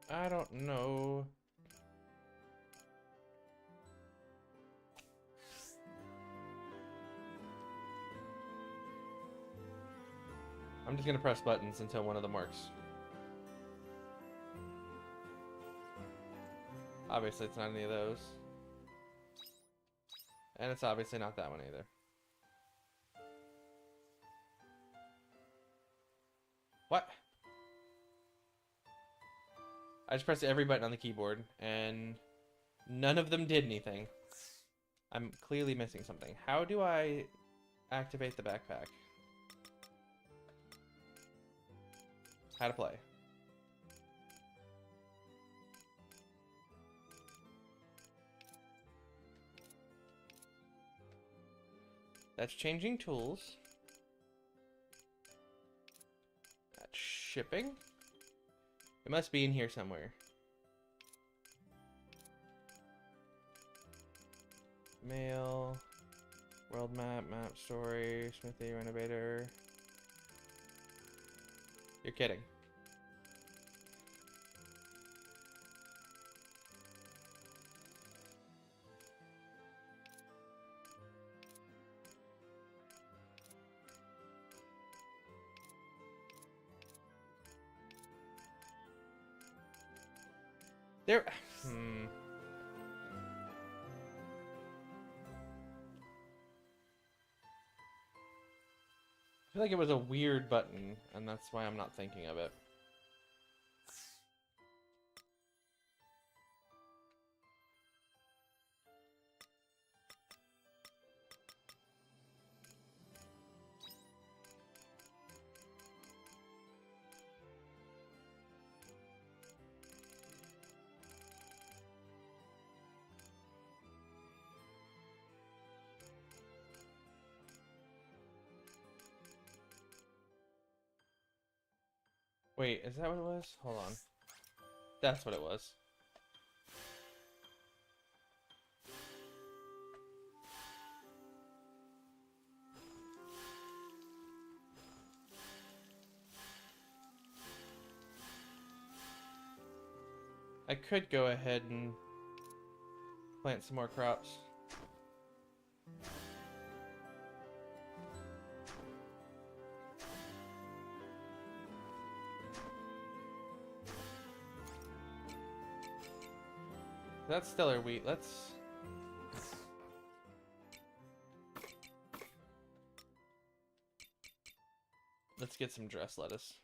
I don't know. I'm just gonna press buttons until one of them works. Obviously it's not any of those. And it's obviously not that one either. What? I just pressed every button on the keyboard, and none of them did anything. I'm clearly missing something. How do I activate the backpack? How to play. That's changing tools. That's shipping. It must be in here somewhere. Mail, world map, map story, smithy, renovator. You're kidding. There. feel like it was a weird button, and that's why I'm not thinking of it. Wait, is that what it was? Hold on. That's what it was. I could go ahead and plant some more crops. That's stellar wheat. Let's get some dress lettuce.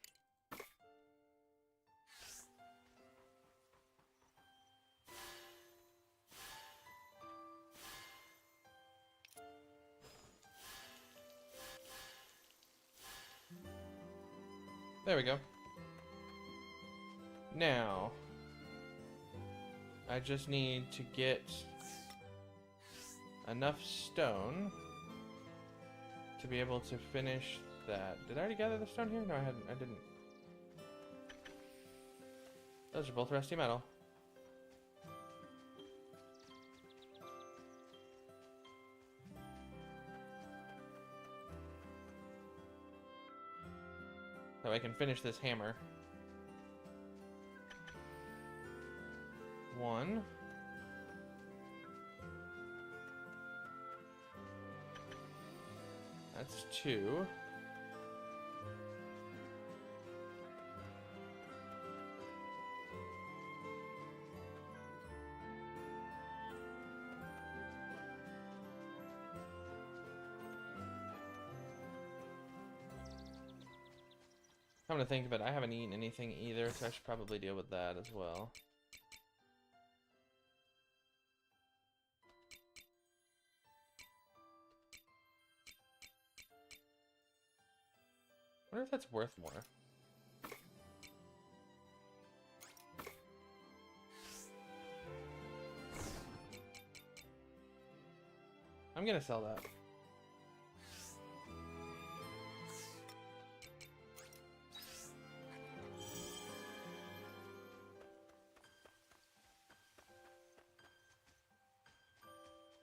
There we go. Now, I just need to get enough stone to be able to finish that. Did I already gather the stone here? No, I didn't. Those are both rusty metal. So I can finish this hammer. 1. That's 2. Come to think of it, I haven't eaten anything either, so I should probably deal with that as well. I wonder if that's worth more. I'm gonna sell that. I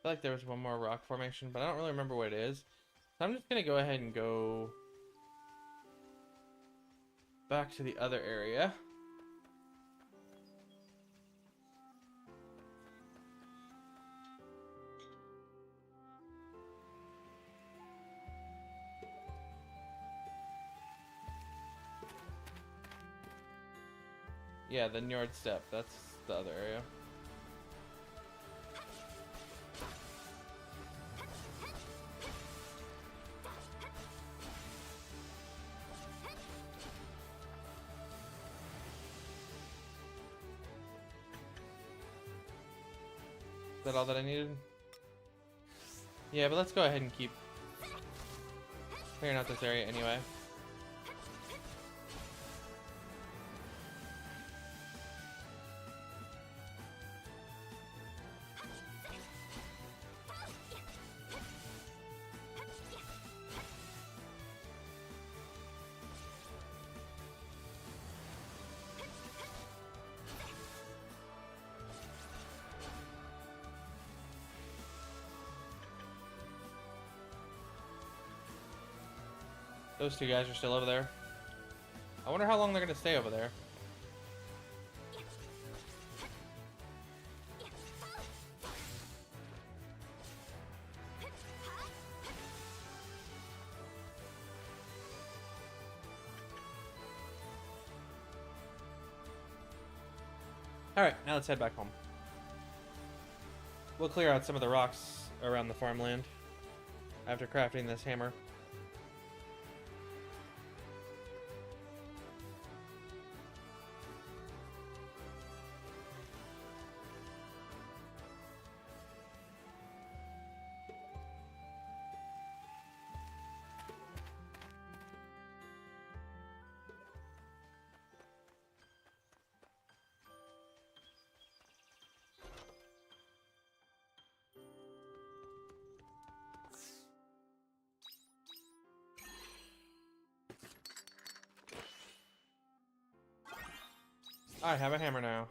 feel like there was one more rock formation, but I don't really remember what it is. So I'm just gonna go ahead and go back to the other area. Yeah, the Njord Step, that's the other area. Is that all that I needed? Yeah, but let's go ahead and keep clearing out this area anyway. Those two guys are still over there. I wonder how long they're gonna stay over there. Alright, now let's head back home. We'll clear out some of the rocks around the farmland after crafting this hammer. I have a hammer now.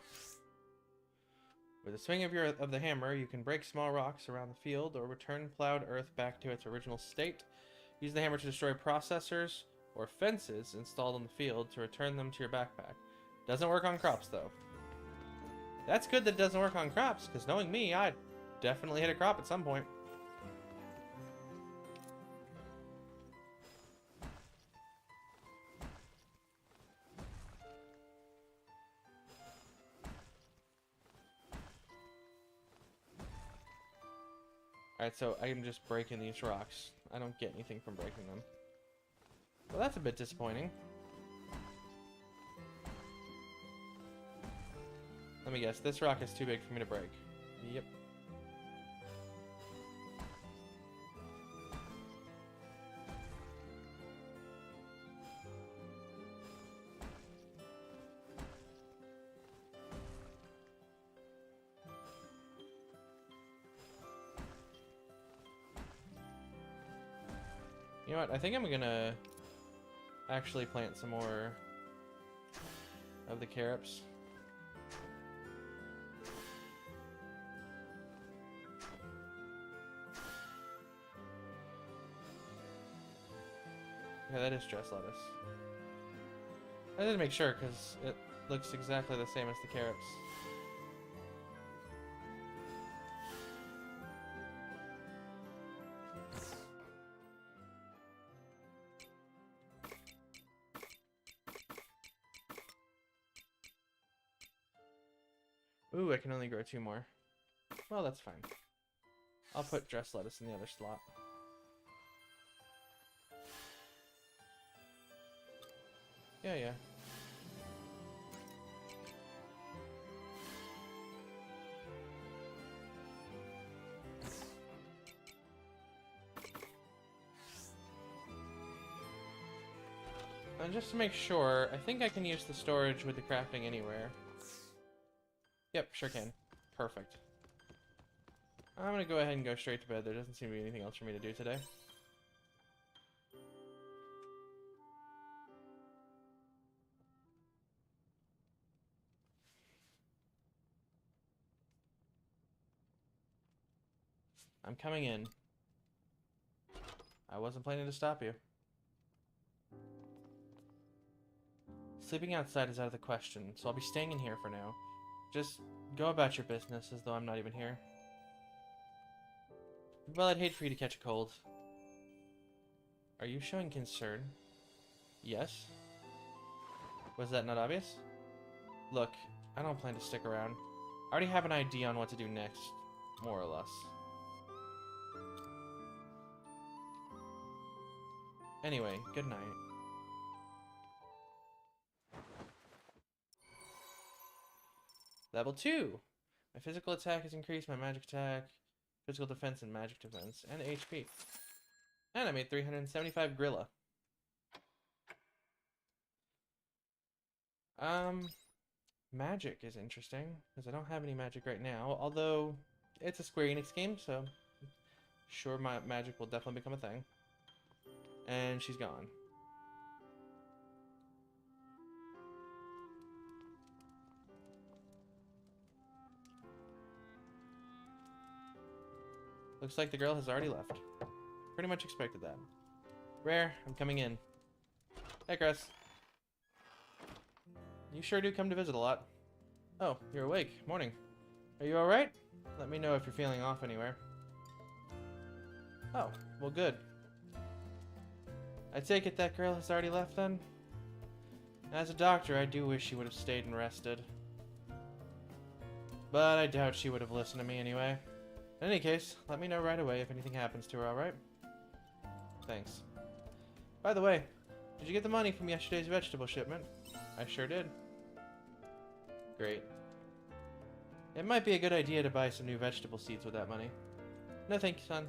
With a swing of the hammer, you can break small rocks around the field or return plowed earth back to its original state. Use the hammer to destroy processors or fences installed on the field to return them to your backpack. Doesn't work on crops, though. That's good that it doesn't work on crops, because knowing me, I'd definitely hit a crop at some point. Alright, so I am just breaking these rocks. I don't get anything from breaking them. Well, that's a bit disappointing. Let me guess, this rock is too big for me to break. Yep. You know what? I think I'm gonna actually plant some more of the carrots. Yeah, that is dress lettuce. I did make sure because it looks exactly the same as the carrots. Ooh, I can only grow 2 more. Well, that's fine. I'll put dress lettuce in the other slot. Yeah. And just to make sure, I think I can use the storage with the crafting anywhere. Yep, sure can. Perfect. I'm gonna go ahead and go straight to bed. There doesn't seem to be anything else for me to do today. I'm coming in. I wasn't planning to stop you. Sleeping outside is out of the question, so I'll be staying in here for now. Just go about your business as though I'm not even here. Well, I'd hate for you to catch a cold. Are you showing concern? Yes? Was that not obvious? Look, I don't plan to stick around. I already have an idea on what to do next, more or less. Anyway, good night. Level 2! My physical attack has increased, my magic attack, physical defense, and magic defense, and HP. And I made 375 Grilla. Magic is interesting, because I don't have any magic right now, although it's a Square Enix game, so sure, my magic will definitely become a thing. And she's gone. Looks like the girl has already left. Pretty much expected that. Rare, I'm coming in. Hey, Chris. You sure do come to visit a lot. Oh, you're awake. Morning. Are you alright? Let me know if you're feeling off anywhere. Oh, well good. I take it that girl has already left then? As a doctor, I do wish she would have stayed and rested. But I doubt she would have listened to me anyway. In any case, let me know right away if anything happens to her, alright? Thanks. By the way, did you get the money from yesterday's vegetable shipment? I sure did. Great. It might be a good idea to buy some new vegetable seeds with that money. No thank you, son.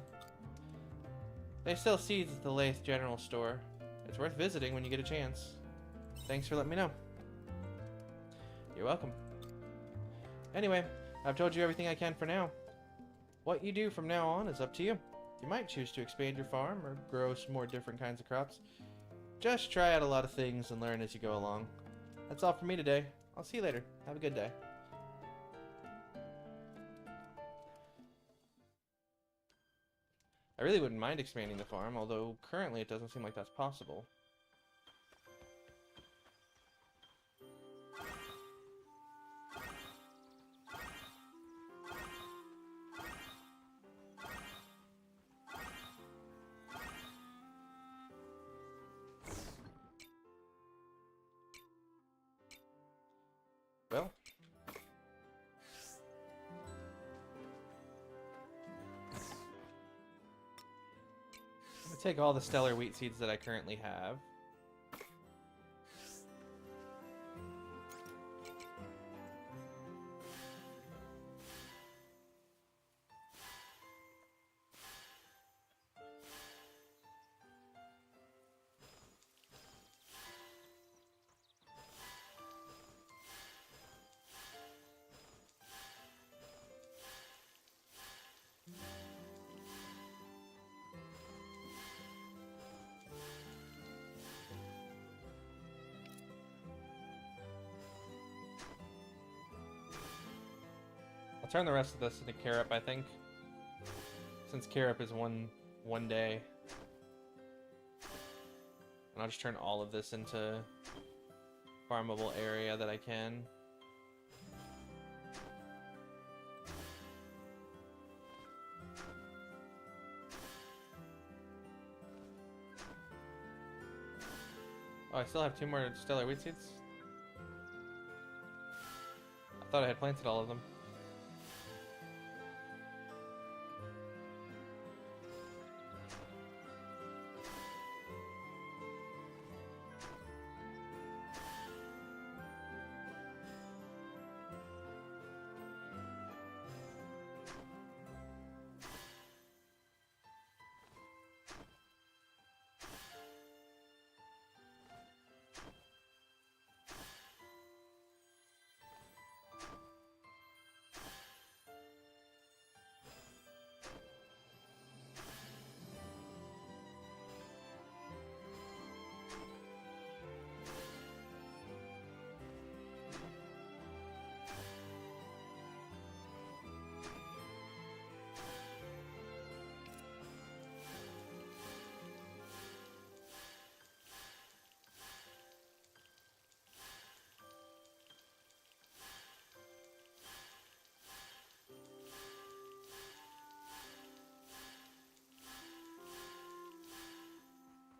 They sell seeds at the Lathe General Store. It's worth visiting when you get a chance. Thanks for letting me know. You're welcome. Anyway, I've told you everything I can for now. What you do from now on is up to you. You might choose to expand your farm or grow some more different kinds of crops. Just try out a lot of things and learn as you go along. That's all for me today. I'll see you later. Have a good day. I really wouldn't mind expanding the farm, although currently it doesn't seem like that's possible. Well, I'm gonna take all the stellar wheat seeds that I currently have. I'll turn the rest of this into carob, I think. Since carob is one day. And I'll just turn all of this into farmable area that I can. Oh, I still have 2 more stellar wheat seeds? I thought I had planted all of them.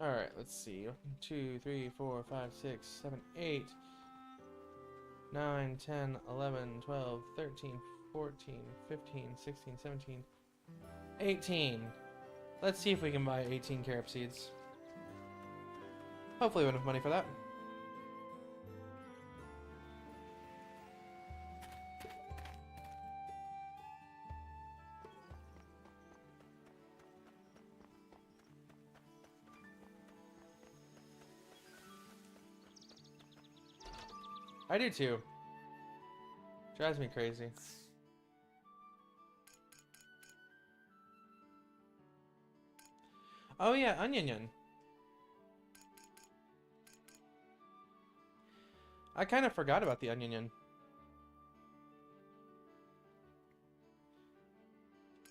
Alright, let's see. 1, 2, 3, 4, 5, 6, 7, 8, 9, 10, 11, 12, 13, 14, 15, 16, 17, 18. Let's see if we can buy 18 carob seeds. Hopefully we have enough money for that. I do too. Drives me crazy. Oh yeah, onion. I kind of forgot about the onion.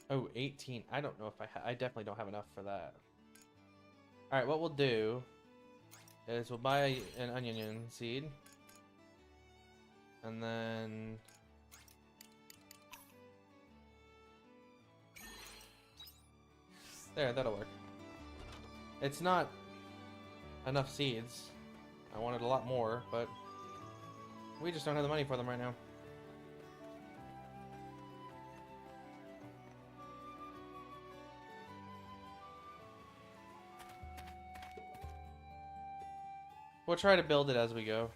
Oh, 18. I don't know if I definitely don't have enough for that. Alright, what we'll do is we'll buy an onion seed. And then there, that'll work. It's not enough seeds. I wanted a lot more, but we just don't have the money for them right now. We'll try to build it as we go.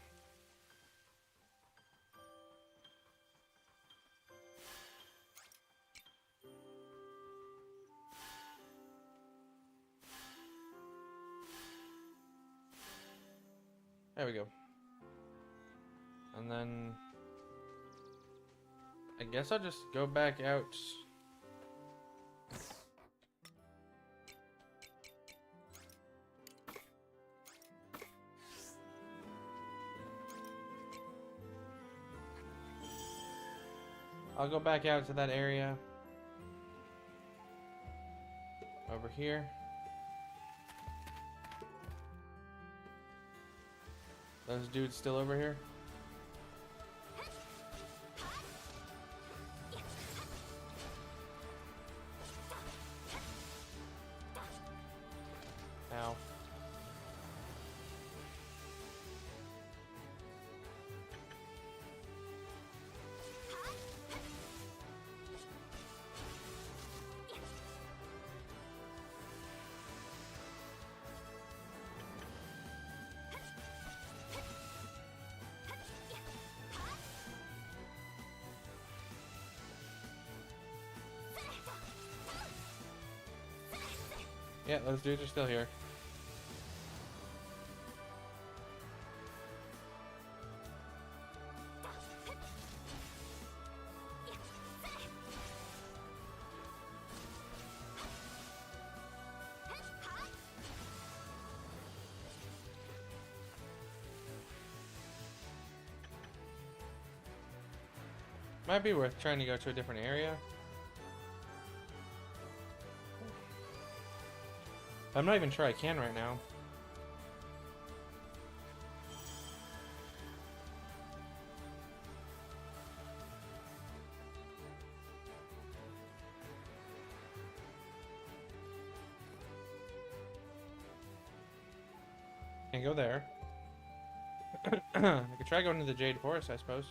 There we go. And then I guess I'll just go back out. I'll go back out to that area. Over here. Those dudes still over here? Ow. Yeah, those dudes are still here. Might be worth trying to go to a different area. I'm not even sure I can right now. Can't go there. I could try going to the Jade Forest, I suppose.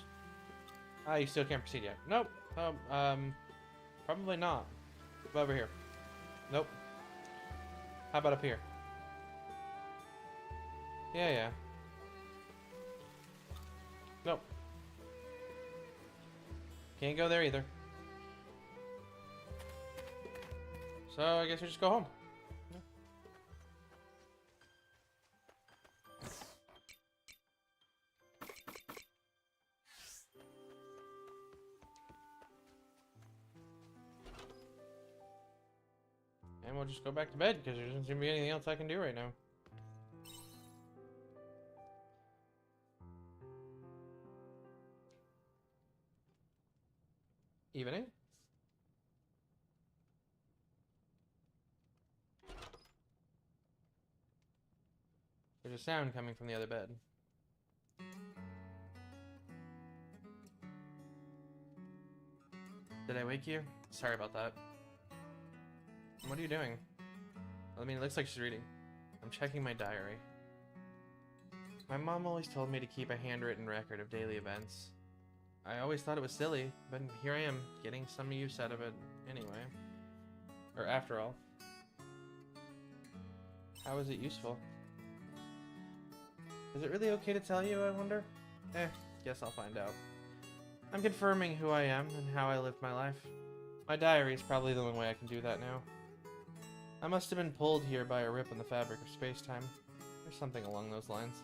Ah, you still can't proceed yet. Nope. Probably not. Over here. Nope. How about up here? Yeah. Nope. Can't go there either. So I guess we just go home. And we'll just go back to bed because there doesn't seem to be anything else I can do right now. Evening. There's a sound coming from the other bed. Did I wake you? Sorry about that. What are you doing? I mean, it looks like she's reading. I'm checking my diary. My mom always told me to keep a handwritten record of daily events. I always thought it was silly, but here I am, getting some use out of it anyway. Or after all. How is it useful? Is it really okay to tell you, I wonder? Guess I'll find out. I'm confirming who I am and how I lived my life. My diary is probably the only way I can do that now. I must have been pulled here by a rip in the fabric of space-time, or something along those lines.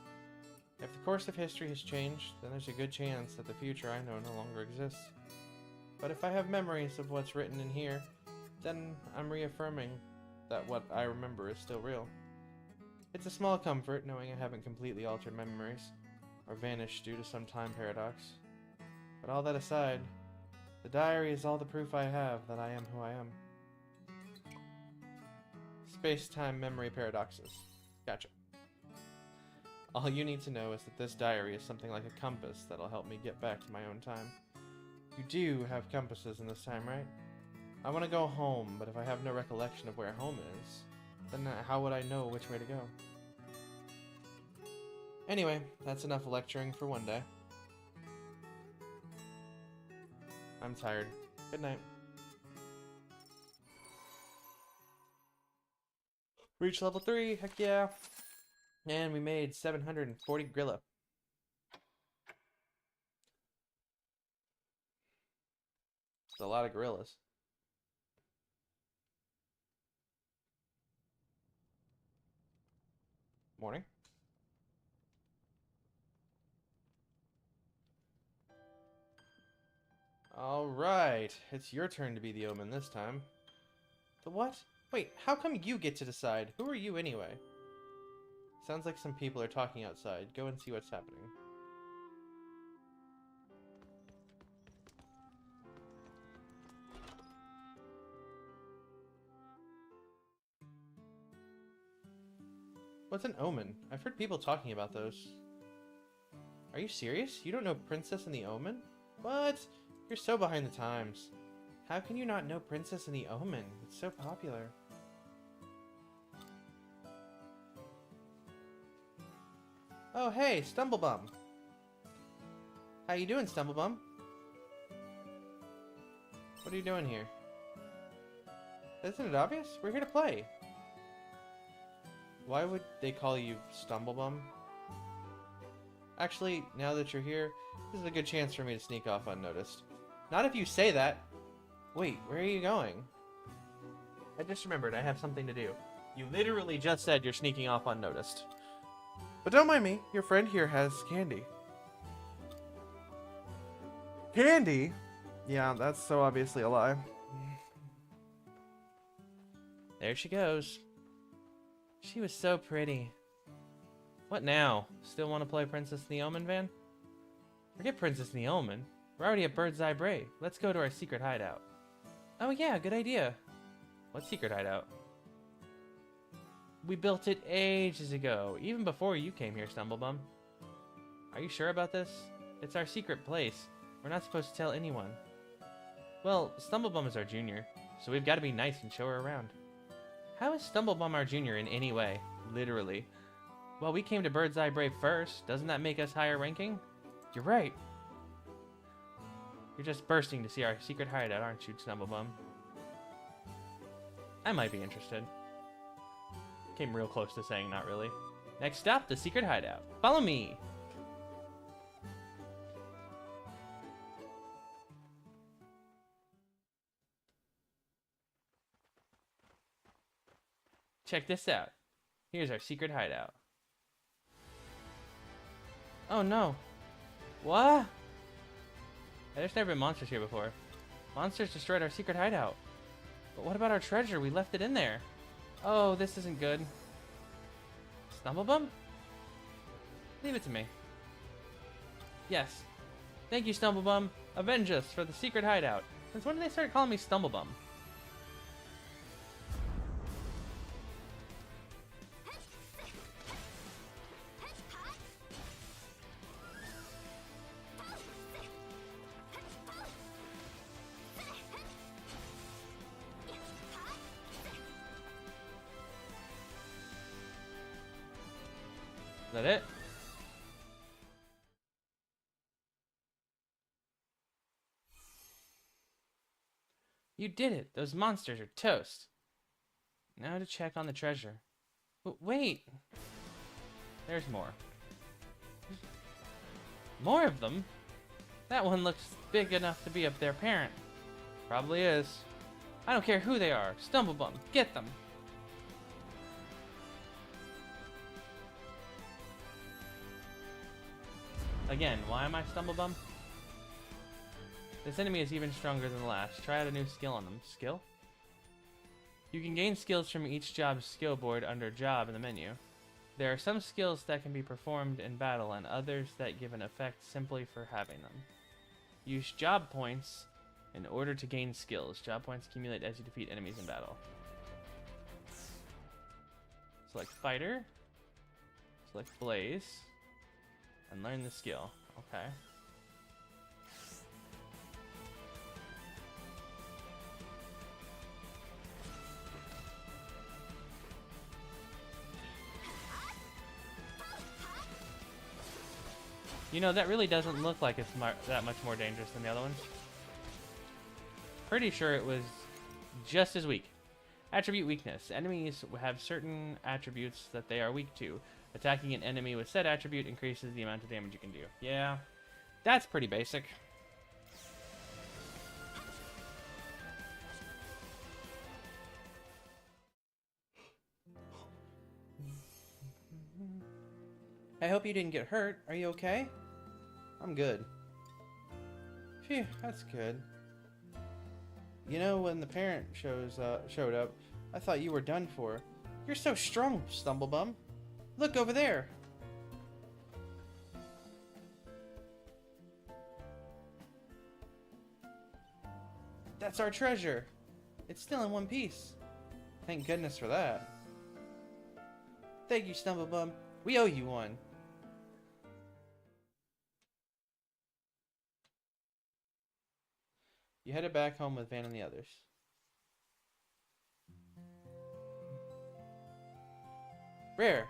If the course of history has changed, then there's a good chance that the future I know no longer exists. But if I have memories of what's written in here, then I'm reaffirming that what I remember is still real. It's a small comfort knowing I haven't completely altered my memories, or vanished due to some time paradox. But all that aside, the diary is all the proof I have that I am who I am. Space-time memory paradoxes. Gotcha. All you need to know is that this diary is something like a compass that'll help me get back to my own time. You do have compasses in this time, right? I want to go home, but if I have no recollection of where home is, then how would I know which way to go? Anyway, that's enough lecturing for one day. I'm tired. Good night. Reach level 3, heck yeah. And we made 740 Grilla. It's a lot of gorillas. Morning. Alright, it's your turn to be the omen this time. The what? Wait, how come you get to decide? Who are you anyway? Sounds like some people are talking outside. Go and see what's happening. What's an omen? I've heard people talking about those. Are you serious? You don't know Princess and the Omen? What? You're so behind the times. How can you not know Princess and the Omen? It's so popular. Oh hey, Stumblebum! How you doing, Stumblebum? What are you doing here? Isn't it obvious? We're here to play. Why would they call you Stumblebum? Actually, now that you're here, this is a good chance for me to sneak off unnoticed. Not if you say that! Wait, where are you going? I just remembered I have something to do. You literally just said you're sneaking off unnoticed. But don't mind me, your friend here has candy. Candy? Yeah, that's so obviously a lie. There she goes. She was so pretty. What now? Still want to play Princess and the Omen, Van? Forget Princess and the Omen. We're already at Bird's Eye Bray. Let's go to our secret hideout. Oh yeah, good idea. What secret hideout? We built it ages ago, even before you came here, Stumblebum. Are you sure about this? It's our secret place. We're not supposed to tell anyone. Well, Stumblebum is our junior, so we've got to be nice and show her around. How is Stumblebum our junior in any way? Literally. Well, we came to Bird's Eye Brave first. Doesn't that make us higher ranking? You're right. You're just bursting to see our secret hideout, aren't you, Stumblebum? I might be interested. Came real close to saying not really. Next stop, the secret hideout. Follow me! Check this out. Here's our secret hideout. Oh no. What? There's never been monsters here before. Monsters destroyed our secret hideout. But what about our treasure? We left it in there. Oh, this isn't good. Stumblebum? Leave it to me. Yes. Thank you, Stumblebum. Avenge us for the secret hideout. Since when did they start calling me Stumblebum? Is that it? You did it! Those monsters are toast! Now to check on the treasure. Wait! There's more. More of them? That one looks big enough to be of their parent. Probably is. I don't care who they are. Stumblebum, get them! Again, why am I Stumblebum? This enemy is even stronger than the last. Try out a new skill on them. Skill? You can gain skills from each job's skill board under Job in the menu. There are some skills that can be performed in battle and others that give an effect simply for having them. Use Job points in order to gain skills. Job points accumulate as you defeat enemies in battle. Select Fighter. Select Blaze. And learn the skill. Okay. You know, that really doesn't look like it's that much more dangerous than the other ones. Pretty sure it was just as weak. Attribute weakness. Enemies have certain attributes that they are weak to. Attacking an enemy with said attribute increases the amount of damage you can do. Yeah, that's pretty basic. I hope you didn't get hurt. Are you okay? I'm good. Phew, that's good. You know, when the parent showed up, I thought you were done for. You're so strong, Stumblebum. Look over there! That's our treasure! It's still in one piece. Thank goodness for that. Thank you, Stumblebum. We owe you one. You headed back home with Van and the others. Rare.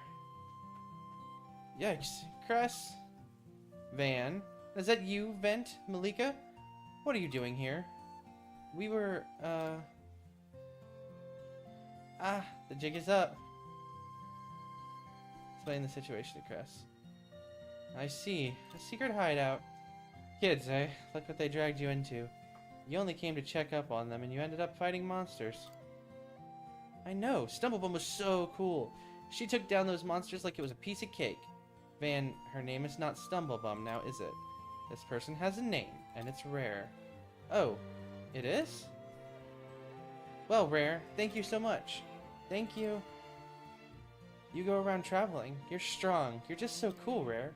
Yikes. Cress. Van. Is that you, Vent? Malika? What are you doing here? We were, the jig is up. Explain the situation to Cress. I see. A secret hideout. Kids, eh? Look what they dragged you into. You only came to check up on them, and you ended up fighting monsters. I know. Stumblebum was so cool. She took down those monsters like it was a piece of cake. Van, her name is not Stumblebum, now is it? This person has a name, and it's Rare. Oh, it is? Well, Rare, thank you so much. Thank you. You go around traveling. You're strong. You're just so cool, Rare.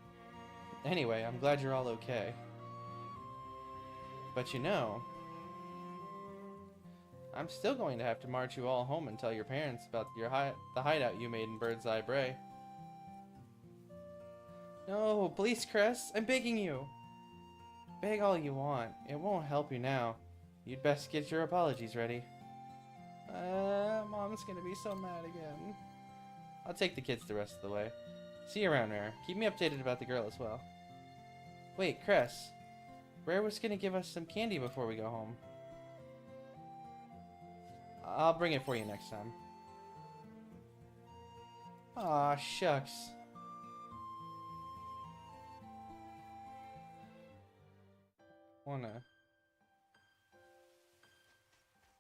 Anyway, I'm glad you're all okay. But you know, I'm still going to have to march you all home and tell your parents about the hideout you made in Bird's Eye Bray. No, please, Cress, I'm begging you. Beg all you want. It won't help you now. You'd best get your apologies ready. Mom's gonna be so mad again. I'll take the kids the rest of the way. See you around, Rare. Keep me updated about the girl as well. Wait, Cress. Rare was gonna give us some candy before we go home. I'll bring it for you next time. Aw, shucks.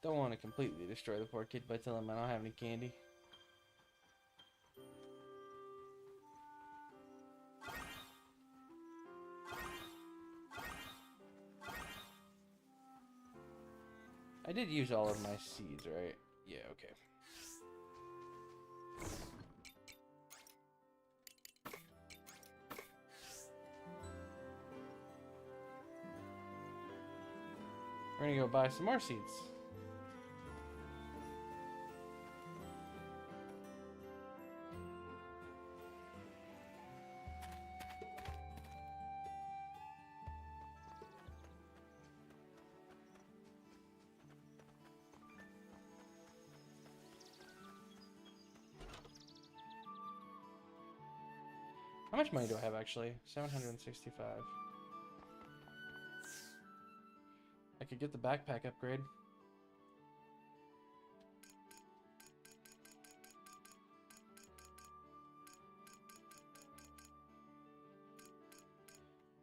Don't wanna completely destroy the poor kid by telling him I don't have any candy. I did use all of my seeds, right? Yeah, okay. We're gonna go buy some more seeds. How much money do I have actually? 765. I could get the backpack upgrade.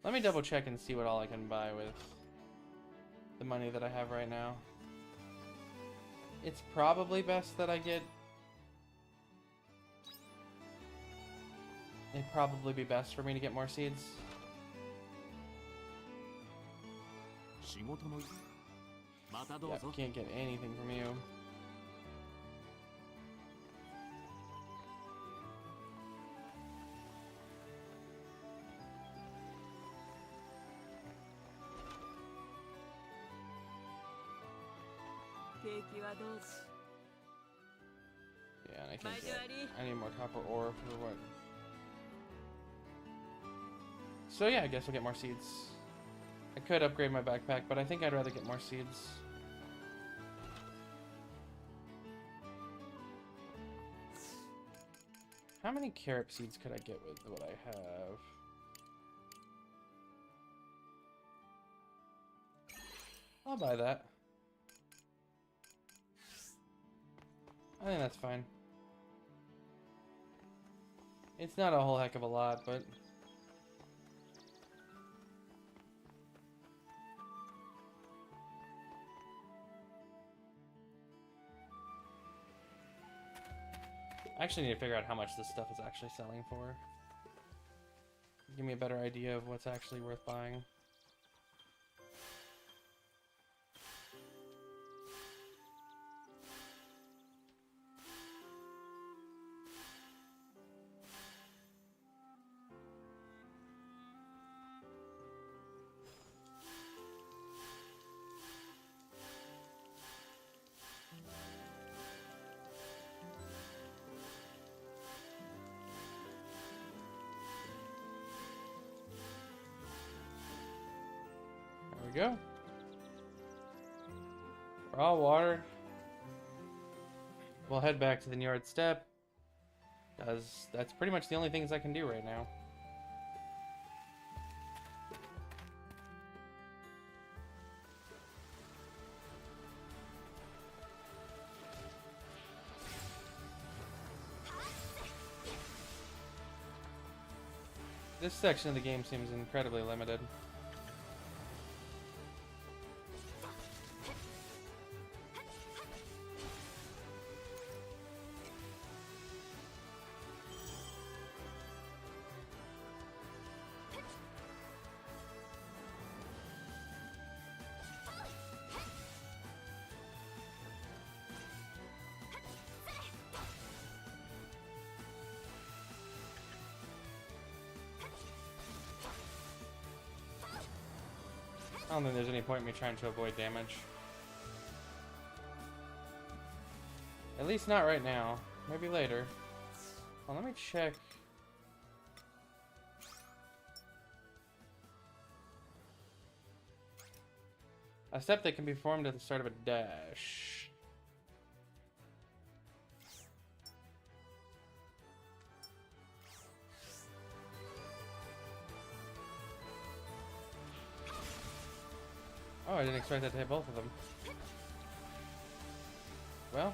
Let me double check and see what all I can buy with the money that I have right now. It's probably best that I get... It'd probably be best for me to get more seeds. Yeah, can't get anything from you. Yeah, and I can't get... I need more copper ore for what? So yeah, I guess we'll get more seeds. I could upgrade my backpack, but I think I'd rather get more seeds. How many carrot seeds could I get with what I have? I'll buy that. I think that's fine. It's not a whole heck of a lot, but... I actually need to figure out how much this stuff is actually selling for. Give me a better idea of what's actually worth buying. we go. We're all watered. We'll head back to the yard step, because that's pretty much the only things I can do right now. This section of the game seems incredibly limited. I don't think there's any point in me trying to avoid damage. At least not right now. Maybe later. Well, let me check. A step that can be formed at the start of a dash. Oh, I didn't expect that to hit both of them. Well.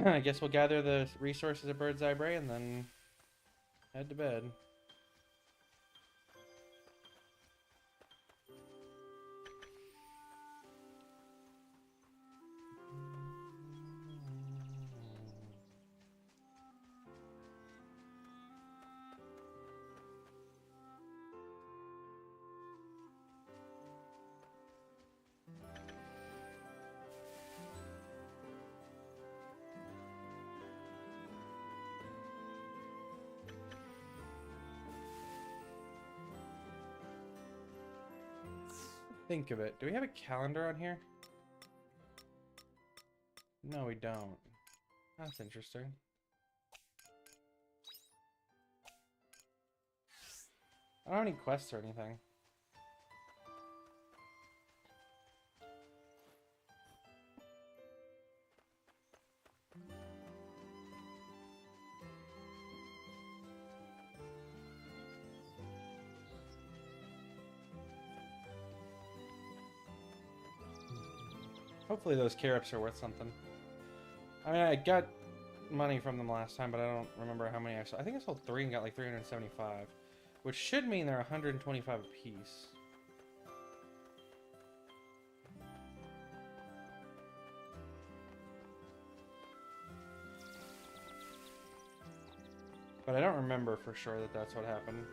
I guess we'll gather the resources at Bird's Eye Bray and then head to bed. Think of it. Do we have a calendar on here? No, we don't. That's interesting. I don't have any quests or anything. Hopefully those carrots are worth something. I mean, I got money from them last time, but I don't remember how many I sold. I think I sold 3 and got like 375, which should mean they're 125 a piece. But I don't remember for sure that that's what happened.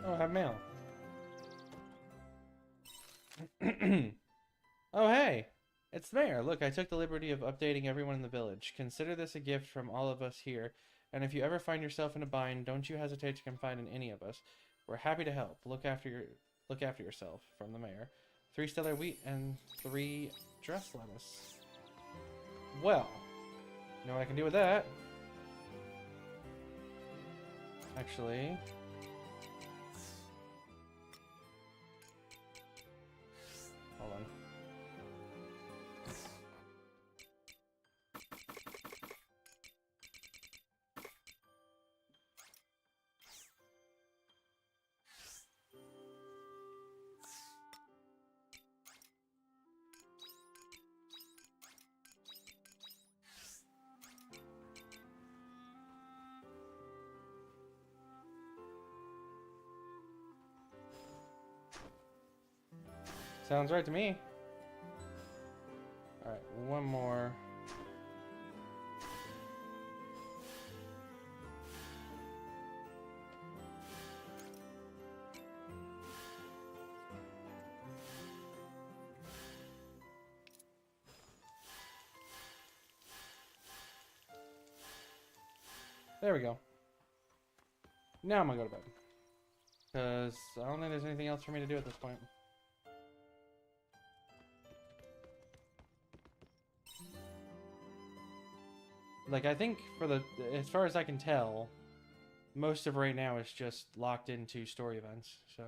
Oh, I have mail. Oh, hey! It's the mayor. Look, I took the liberty of updating everyone in the village. Consider this a gift from all of us here, and if you ever find yourself in a bind, don't you hesitate to confide in any of us. We're happy to help. Look after yourself. From the mayor. 3 stellar wheat and 3 dress lettuce. Well, you know what I can do with that? Actually... hold on. Sounds right to me. Alright, one more. There we go. Now I'm gonna go to bed. Because I don't think there's anything else for me to do at this point. Like, I think for the, as far as I can tell, most of right now is just locked into story events, so.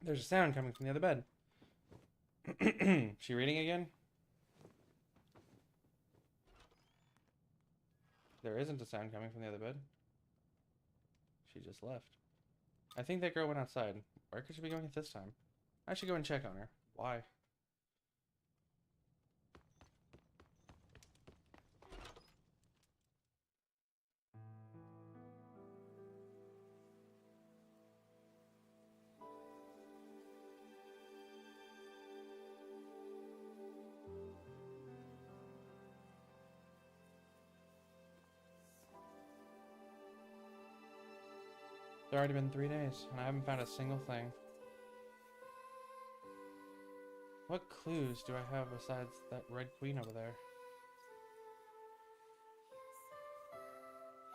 There's a sound coming from the other bed. She reading again? There isn't a sound coming from the other bed. She just left. I think that girl went outside. Where could she be going at this time? I should go and check on her. Why? It's already been 3 days, and I haven't found a single thing. What clues do I have besides that red queen over there?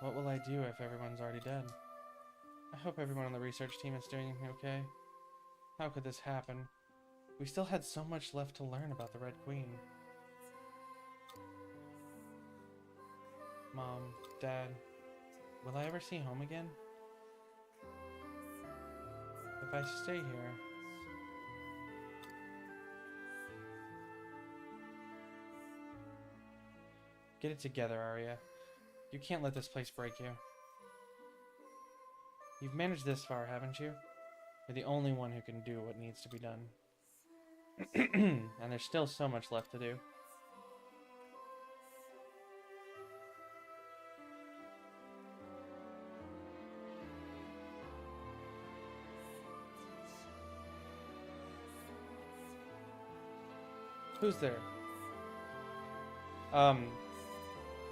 What will I do if everyone's already dead? I hope everyone on the research team is doing okay. How could this happen? We still had so much left to learn about the Red Queen. Mom, Dad, will I ever see home again? If I stay here... Get it together, Arya. You can't let this place break you. You've managed this far, haven't you? You're the only one who can do what needs to be done. And there's still so much left to do. Who's there?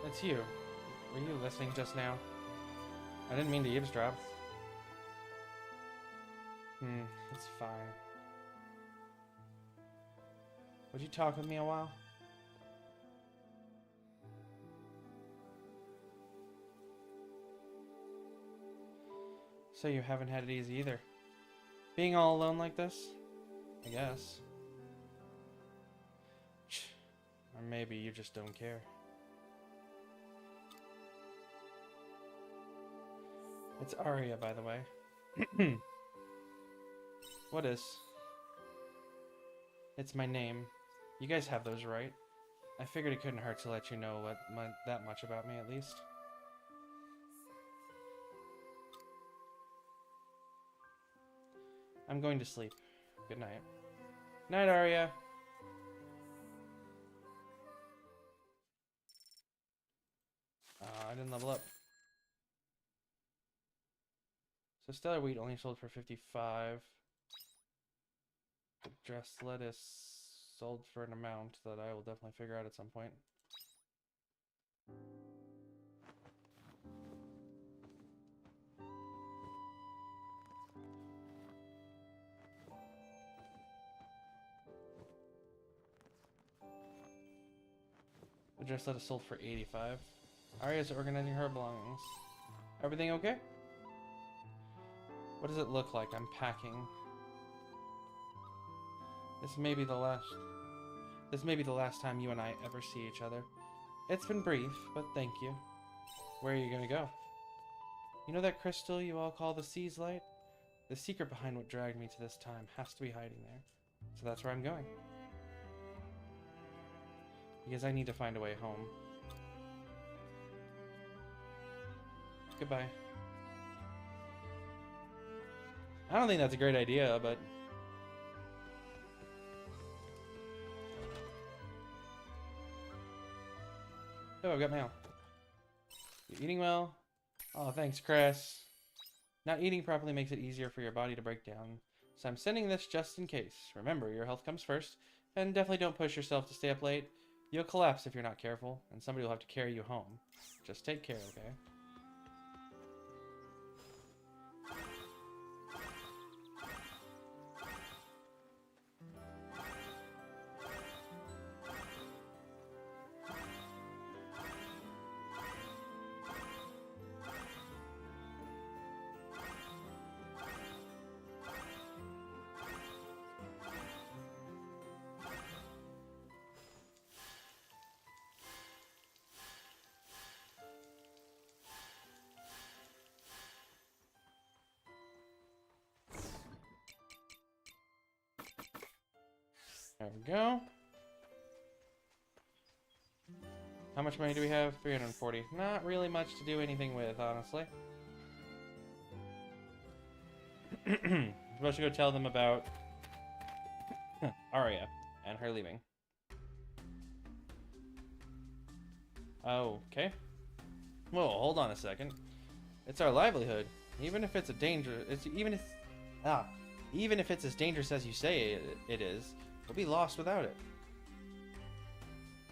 It's you. Were you listening just now? I didn't mean to eavesdrop. It's fine. Would you talk with me a while? So you haven't had it easy either. Being all alone like this? I guess. Or maybe you just don't care. It's Arya, by the way. What is? It's my name. You guys have those right. I figured it couldn't hurt to let you know that much about me, at least. I'm going to sleep. Good night. Night, Arya. I didn't level up. So stellar wheat only sold for 55. Dressed lettuce sold for an amount that I will definitely figure out at some point. The dressed lettuce sold for 85. Arya's organizing her belongings. Everything okay? What does it look like? I'm packing. This may be the last time you and I ever see each other. It's been brief, but thank you. Where are you gonna go? You know that crystal you all call the Sea's Light? The secret behind what dragged me to this time has to be hiding there. So that's where I'm going. Because I need to find a way home. Goodbye. I don't think that's a great idea, but... Oh, I've got mail. You eating well? Oh, thanks, Chris. Not eating properly makes it easier for your body to break down. So I'm sending this just in case. Remember, your health comes first, and definitely don't push yourself to stay up late. You'll collapse if you're not careful, and somebody will have to carry you home. Just take care, okay? There we go. How much money do we have? 340. Not really much to do anything with, honestly. Supposed to go tell them about Arya and her leaving. Okay. Whoa, hold on a second. It's our livelihood. Even if it's a danger, even if it's as dangerous as you say it is, we'll be lost without it.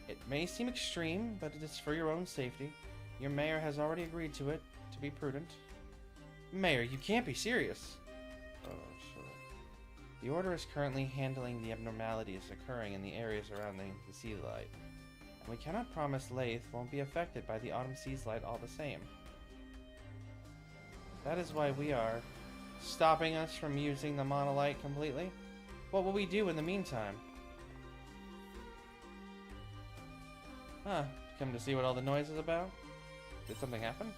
It may seem extreme, but it is for your own safety. Your mayor has already agreed to it, to be prudent. Mayor, you can't be serious. Oh, sure. The Order is currently handling the abnormalities occurring in the areas surrounding the sea light. And we cannot promise Lathe won't be affected by the autumn seas light all the same. That is why we are stopping us from using the monolite completely. What will we do in the meantime? Huh, come to see what all the noise is about? Did something happen?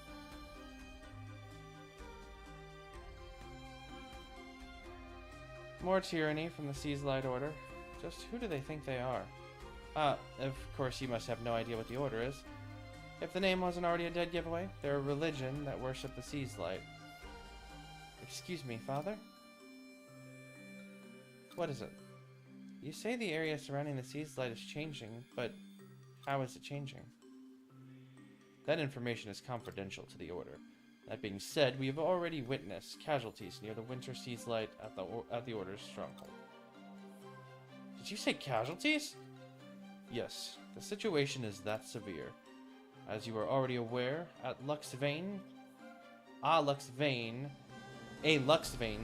More tyranny from the Sea's Light Order. Just who do they think they are? Of course you must have no idea what the Order is. If the name wasn't already a dead giveaway, they're a religion that worship the Sea's Light. Excuse me, Father? What is it? You say the area surrounding the Sea's Light is changing, but how is it changing? That information is confidential to the Order. That being said, we have already witnessed casualties near the Winter Sea's Light at the Order's stronghold. Did you say casualties? Yes, the situation is that severe. As you are already aware, at Lux Vein, a Lux Vein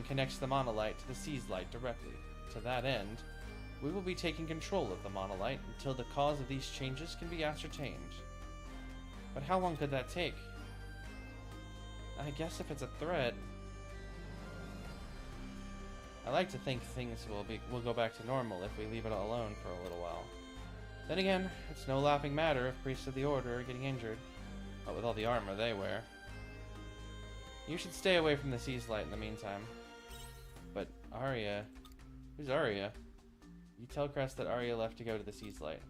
connects the monolith to the Sea's Light directly. To that end, we will be taking control of the monolith until the cause of these changes can be ascertained. But how long could that take? I guess if it's a threat... I like to think things will go back to normal if we leave it alone for a little while. Then again, it's no laughing matter if priests of the Order are getting injured, but with all the armor they wear. You should stay away from the Sea's Light in the meantime. But Arya... Who's Arya? You tell Crest that Arya left to go to the Sea's Light.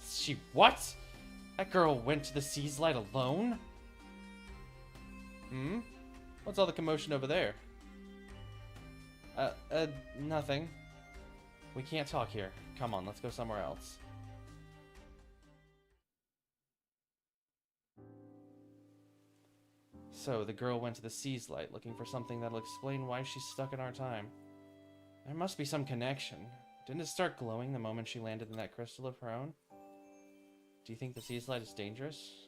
She what? That girl went to the Sea's Light alone? Hmm? What's all the commotion over there? Nothing. We can't talk here. Come on, let's go somewhere else. So, the girl went to the Sea's Light looking for something that'll explain why she's stuck in our time. There must be some connection. Didn't it start glowing the moment she landed in that crystal of her own? Do you think the Sea's Light is dangerous?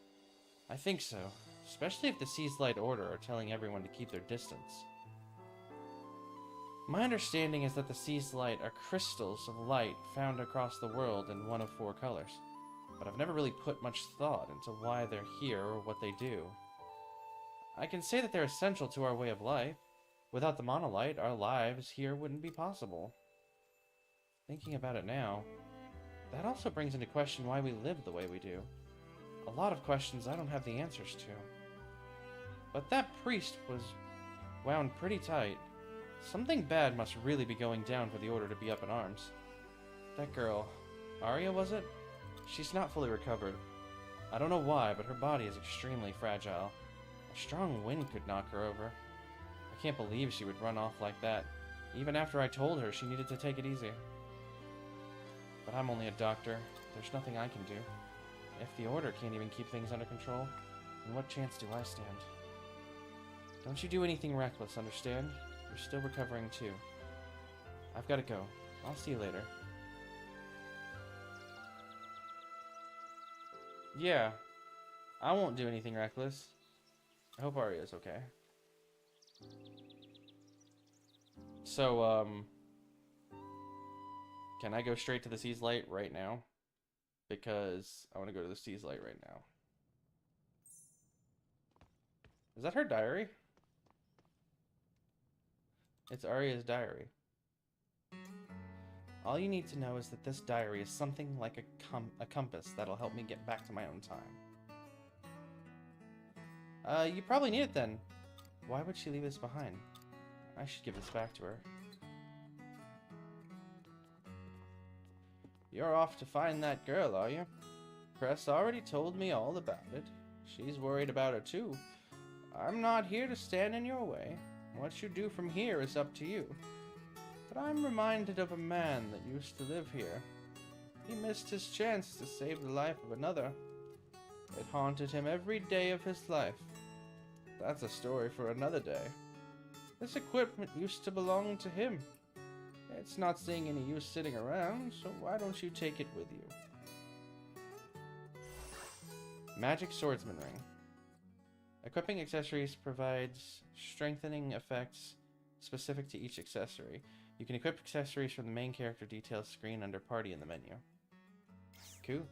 I think so. Especially if the Sea's Light Order are telling everyone to keep their distance. My understanding is that the Sea's Light are crystals of light found across the world in one of 4 colors. But I've never really put much thought into why they're here or what they do. I can say that they're essential to our way of life. Without the monolith, our lives here wouldn't be possible. Thinking about it now, that also brings into question why we live the way we do. A lot of questions I don't have the answers to. But that priest was wound pretty tight. Something bad must really be going down for the Order to be up in arms. That girl, Arya was it? She's not fully recovered. I don't know why, but her body is extremely fragile. A strong wind could knock her over. I can't believe she would run off like that, even after I told her she needed to take it easy. But I'm only a doctor. There's nothing I can do. If the Order can't even keep things under control, then what chance do I stand? Don't you do anything reckless, understand? You're still recovering too. I've got to go. I'll see you later. Yeah, I won't do anything reckless. I hope Arya's okay. So, can I go straight to the Sea's Light right now? Because I want to go to the Sea's Light right now. Is that her diary? It's Arya's diary. All you need to know is that this diary is something like a compass that'll help me get back to my own time. You probably need it then. Why would she leave this behind? I should give this back to her. You're off to find that girl, are you? Press already told me all about it. She's worried about her too. I'm not here to stand in your way. What you do from here is up to you. But I'm reminded of a man that used to live here. He missed his chance to save the life of another. It haunted him every day of his life. That's a story for another day. This equipment used to belong to him. It's not seeing any use sitting around, so why don't you take it with you? Magic Swordsman Ring. Equipping accessories provides strengthening effects specific to each accessory. You can equip accessories from the main character details screen under Party in the menu. Cool.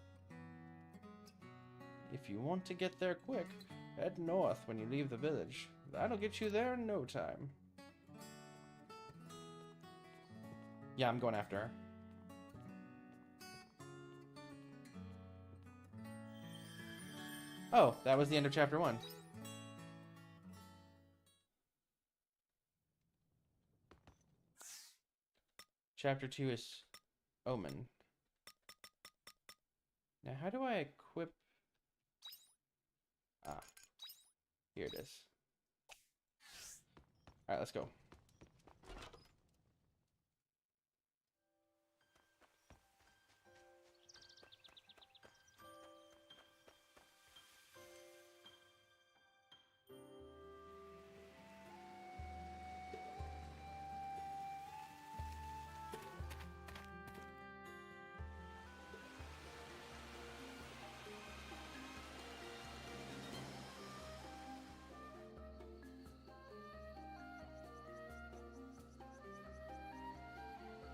If you want to get there quick, head north when you leave the village. That'll get you there in no time. Yeah, I'm going after her. Oh, that was the end of chapter 1. Chapter 2 is Omen. Now, how do I equip... Ah, here it is. Alright, let's go.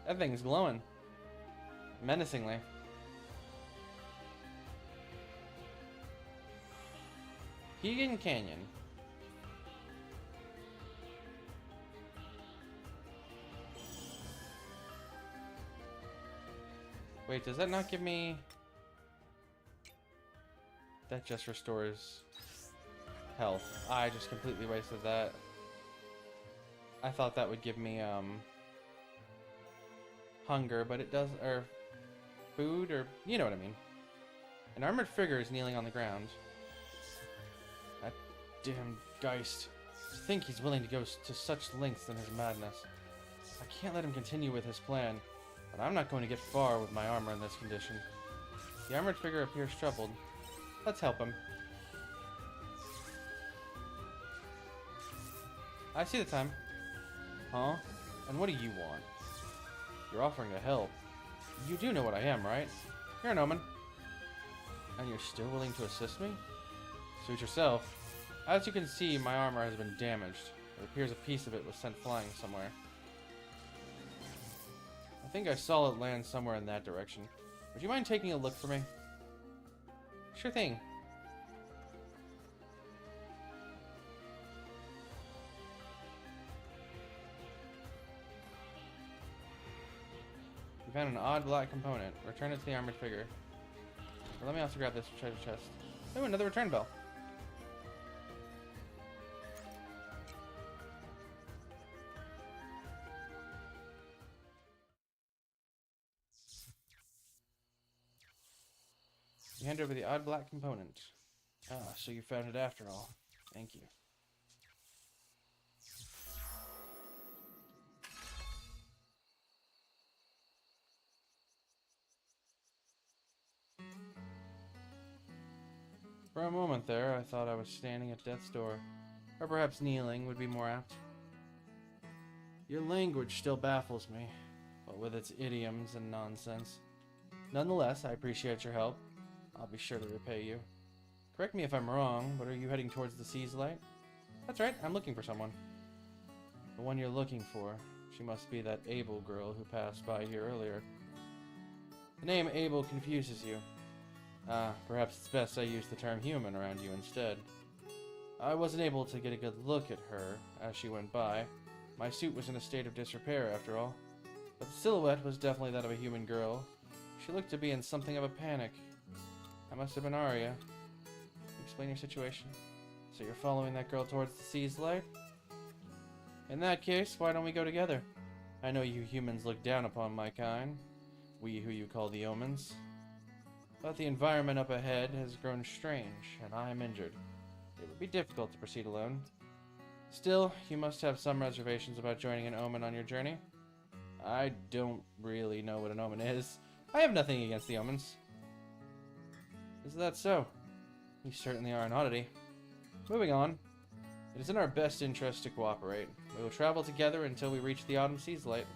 That thing's glowing. Menacingly. Keegan Canyon. Wait, does that not give me... That just restores health. I just completely wasted that. I thought that would give me, hunger, but it doesn't, or food, or you know what I mean. An armored figure is kneeling on the ground. That damn Geist. To think he's willing to go to such lengths in his madness. I can't let him continue with his plan, but I'm not going to get far with my armor in this condition. The armored figure appears troubled. Let's help him. I see the time. Huh? And what do you want? You're offering to help. You do know what I am, right? You're an Omen. And you're still willing to assist me? Suit yourself. As you can see, my armor has been damaged. It appears a piece of it was sent flying somewhere. I think I saw it land somewhere in that direction. Would you mind taking a look for me? Sure thing. You found an odd black component. Return it to the armored figure. But let me also grab this treasure chest. Oh, another return bell. You hand over the odd black component. Ah, so you found it after all. Thank you. For a moment there, I thought I was standing at death's door. Or perhaps kneeling would be more apt. Your language still baffles me, what with its idioms and nonsense. Nonetheless, I appreciate your help. I'll be sure to repay you. Correct me if I'm wrong, but are you heading towards the Sea's Light? That's right, I'm looking for someone. The one you're looking for. She must be that Abel girl who passed by here earlier. The name Abel confuses you. Perhaps it's best I use the term human around you instead. I wasn't able to get a good look at her as she went by. My suit was in a state of disrepair, after all. But the silhouette was definitely that of a human girl. She looked to be in something of a panic. I must have been Arya. Explain your situation. So you're following that girl towards the Sea's Light? In that case, why don't we go together? I know you humans look down upon my kind. We who you call the Omens. But the environment up ahead has grown strange, and I am injured. It would be difficult to proceed alone. Still, you must have some reservations about joining an Omen on your journey. I don't really know what an Omen is. I have nothing against the Omens. Is that so? You certainly are an oddity. Moving on. It is in our best interest to cooperate. We will travel together until we reach the Autumn Sea's Light.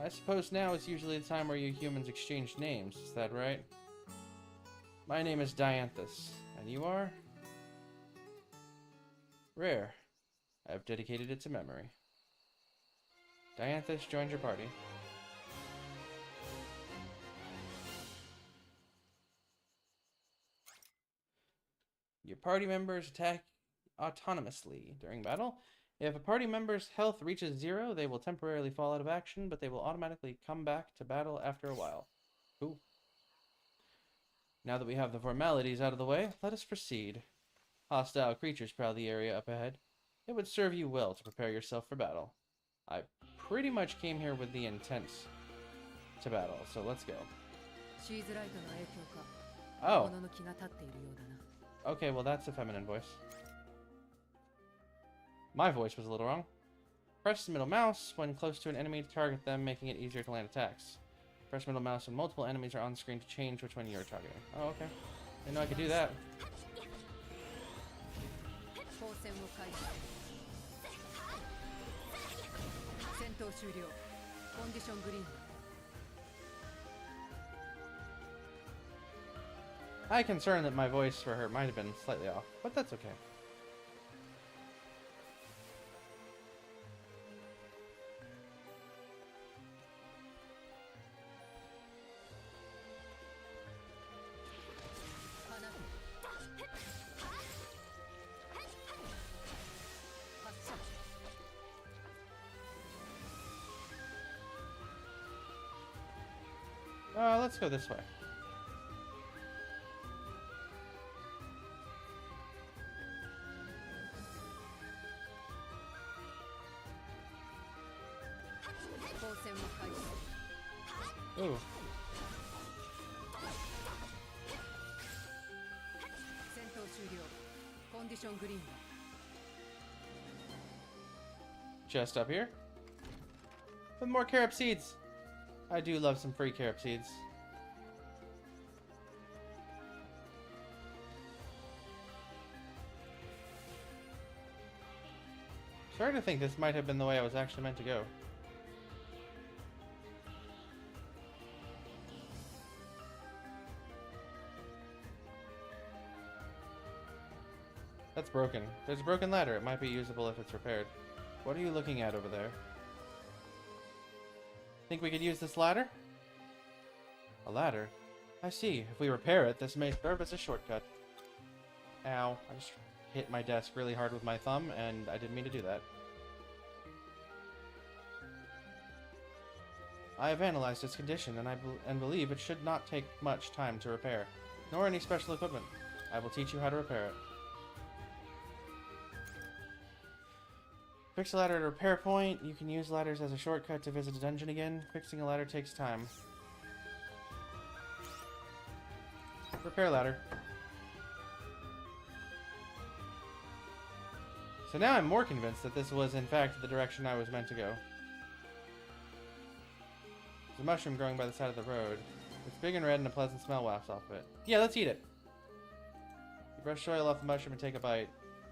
I suppose now is usually the time where you humans exchange names, is that right? My name is Dianthus, and you are? Rare. I have dedicated it to memory. Dianthus joined your party. Your party members attack autonomously during battle. If a party member's health reaches 0, they will temporarily fall out of action, but they will automatically come back to battle after a while. Cool. Now that we have the formalities out of the way, let us proceed. Hostile creatures prowl the area up ahead. It would serve you well to prepare yourself for battle. I pretty much came here with the intent to battle, so let's go. Oh. Okay, well that's a feminine voice. My voice was a little wrong. Press the middle mouse when close to an enemy to target them, making it easier to land attacks. Press middle mouse when multiple enemies are on screen to change which one you're targeting. Oh, okay. Didn't know I could do that. I concerned that my voice for her might have been slightly off, but that's okay. Let's go this way. Ooh. Chest up here. With more carob seeds. I do love some free carob seeds. Starting to think this might have been the way I was actually meant to go. That's broken. There's a broken ladder. It might be usable if it's repaired. What are you looking at over there? Think we could use this ladder? A ladder? I see. If we repair it, this may serve as a shortcut. Ow. I just hit my desk really hard with my thumb, and I didn't mean to do that. I have analyzed its condition, and believe it should not take much time to repair, nor any special equipment. I will teach you how to repair it. Fix a ladder at a repair point. You can use ladders as a shortcut to visit a dungeon again. Fixing a ladder takes time. Repair ladder. So now I'm more convinced that this was in fact the direction I was meant to go. There's a mushroom growing by the side of the road. It's big and red and a pleasant smell wafts off of it. Yeah, let's eat it. You brush soil off the mushroom and take a bite.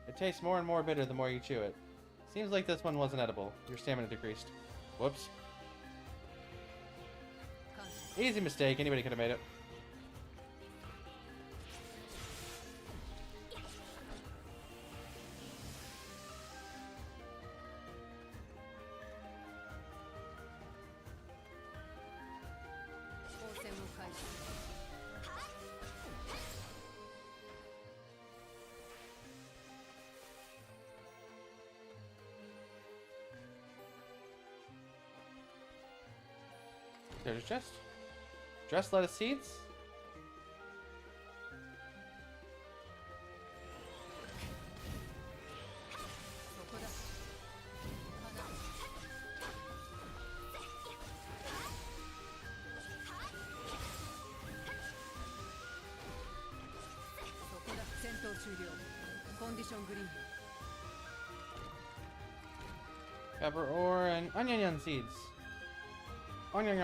It tastes more and more bitter the more you chew it. Seems like this one wasn't edible. Your stamina decreased. Whoops. Easy mistake. Anybody could have made it. There's just lettuce seeds. Pepper ore and onion seeds. Onion.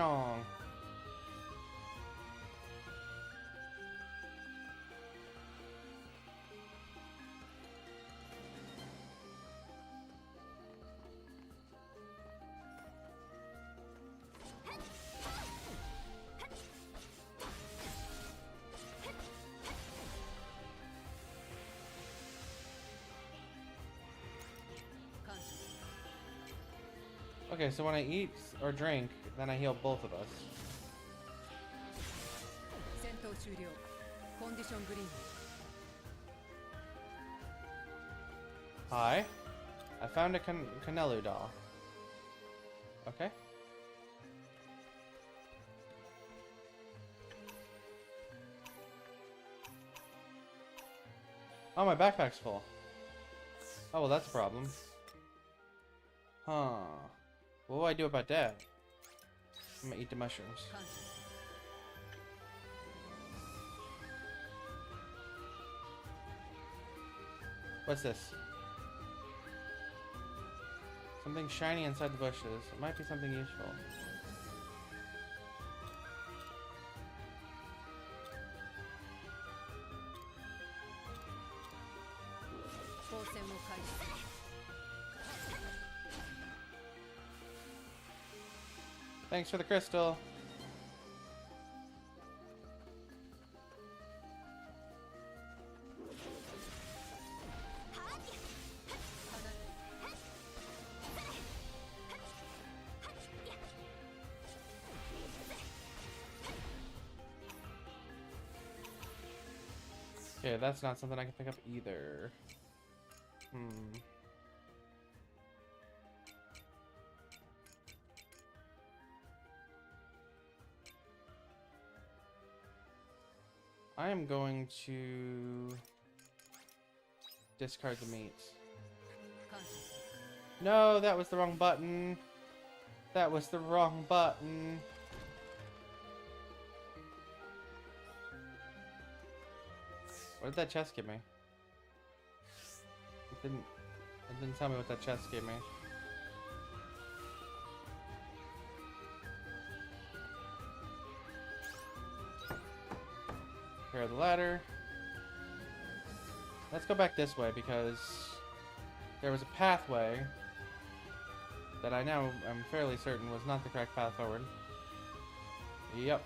Okay, so when I eat or drink, then I heal both of us. Hi. I found a Canelu doll. Okay. Oh, my backpack's full. Oh, well, that's a problem. Huh. What do I do about that? I'm gonna eat the mushrooms. What's this? Something shiny inside the bushes. It might be something useful. Thanks for the crystal. Okay, that's not something I can pick up either. I am going to discard the meat. No, that was the wrong button. That was the wrong button. What did that chest give me? It didn't tell me what that chest gave me. Here the ladder. Let's go back this way because there was a pathway that I now am fairly certain was not the correct path forward. Yep.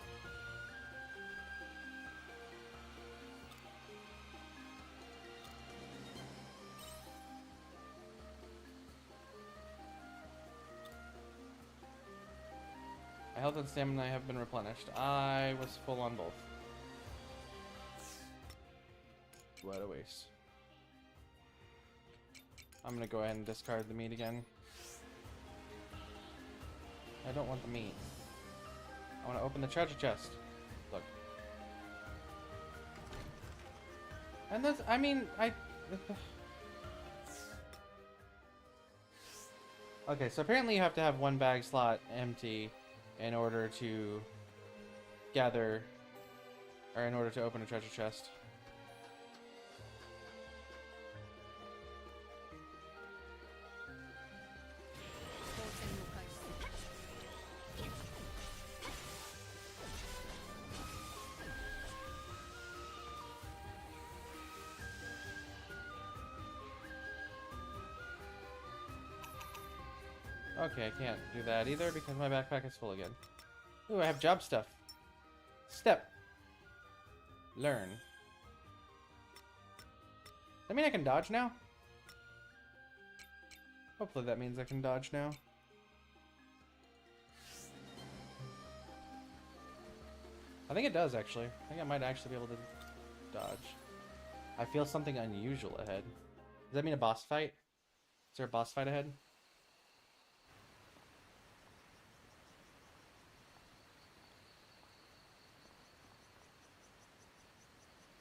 My health and stamina have been replenished. I was full on both. What a waste. I'm gonna go ahead and discard the meat again. I don't want the meat. I want to open the treasure chest. Look. And that's, I mean, okay, so apparently you have to have one bag slot empty in order to gather, or in order to open a treasure chest. Okay, I can't do that either because my backpack is full again. Ooh, I have job stuff. Step. Learn. That mean I can dodge now? Hopefully that means I can dodge now. I think it does, actually. I think I might actually be able to dodge. I feel something unusual ahead. Does that mean a boss fight? Is there a boss fight ahead?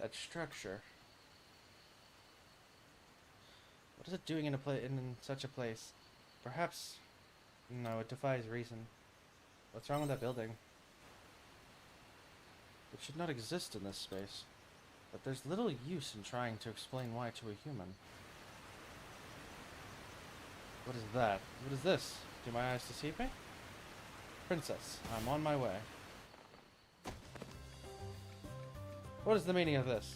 That structure. What is it doing in such a place? Perhaps... No, it defies reason. What's wrong with that building? It should not exist in this space. But there's little use in trying to explain why to a human. What is that? What is this? Do my eyes deceive me? Princess, I'm on my way. What is the meaning of this?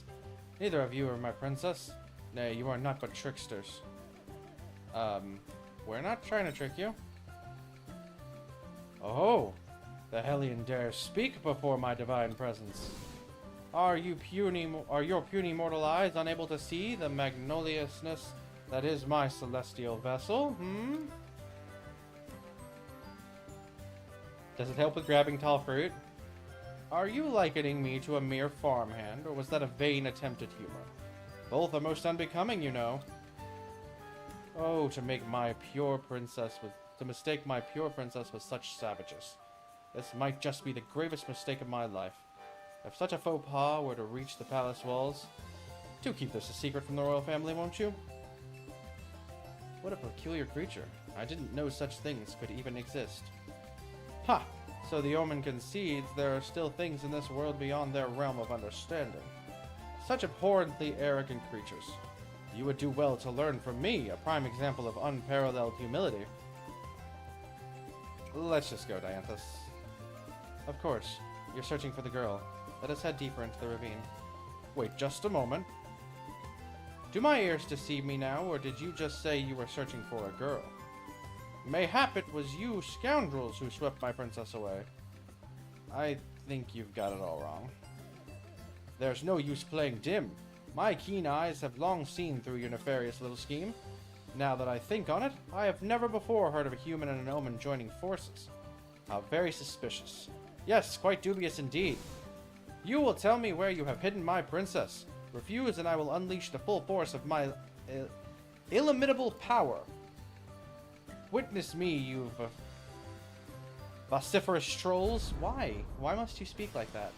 Neither of you are my princess. Nay, you are not but tricksters. We're not trying to trick you. Oh, the Hellion dares speak before my divine presence. Are your puny mortal eyes unable to see the magnoliousness that is my celestial vessel? Hmm? Does it help with grabbing tall fruit? Are you likening me to a mere farmhand, or was that a vain attempt at humor? Both are most unbecoming, you know. Oh, to mistake my pure princess with such savages. This might just be the gravest mistake of my life. If such a faux pas were to reach the palace walls... Do keep this a secret from the royal family, won't you? What a peculiar creature. I didn't know such things could even exist. Ha! So the omen concedes there are still things in this world beyond their realm of understanding. Such abhorrently arrogant creatures. You would do well to learn from me, a prime example of unparalleled humility. Let's just go, Dianthus. Of course. You're searching for the girl. Let us head deeper into the ravine. Wait just a moment. Do my ears deceive me now, or did you just say you were searching for a girl? Mayhap it was you scoundrels who swept my princess away. I think you've got it all wrong. There's no use playing dim. My keen eyes have long seen through your nefarious little scheme. Now that I think on it, I have never before heard of a human and an omen joining forces. How very suspicious. Yes, quite dubious indeed. You will tell me where you have hidden my princess. Refuse and I will unleash the full force of my illimitable power. Witness me, you vociferous trolls. Why? Why must you speak like that?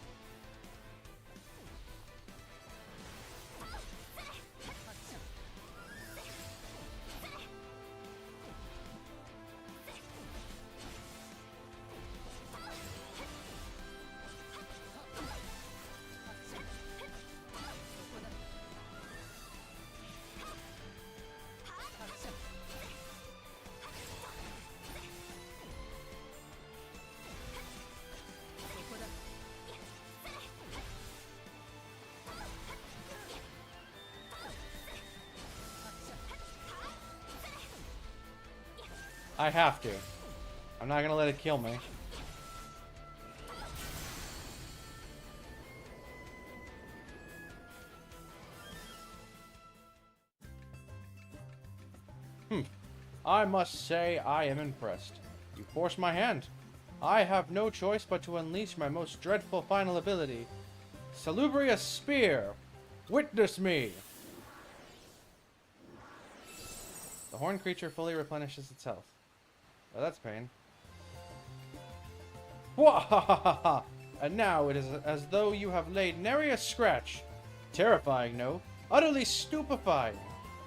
I have to. I'm not gonna let it kill me. I must say I am impressed. You forced my hand. I have no choice but to unleash my most dreadful final ability. Salubrious Spear! Witness me! The horned creature fully replenishes its health. Oh, that's pain. Wahahaha! And now it is as though you have laid nary a scratch. Terrifying, no? Utterly stupefying.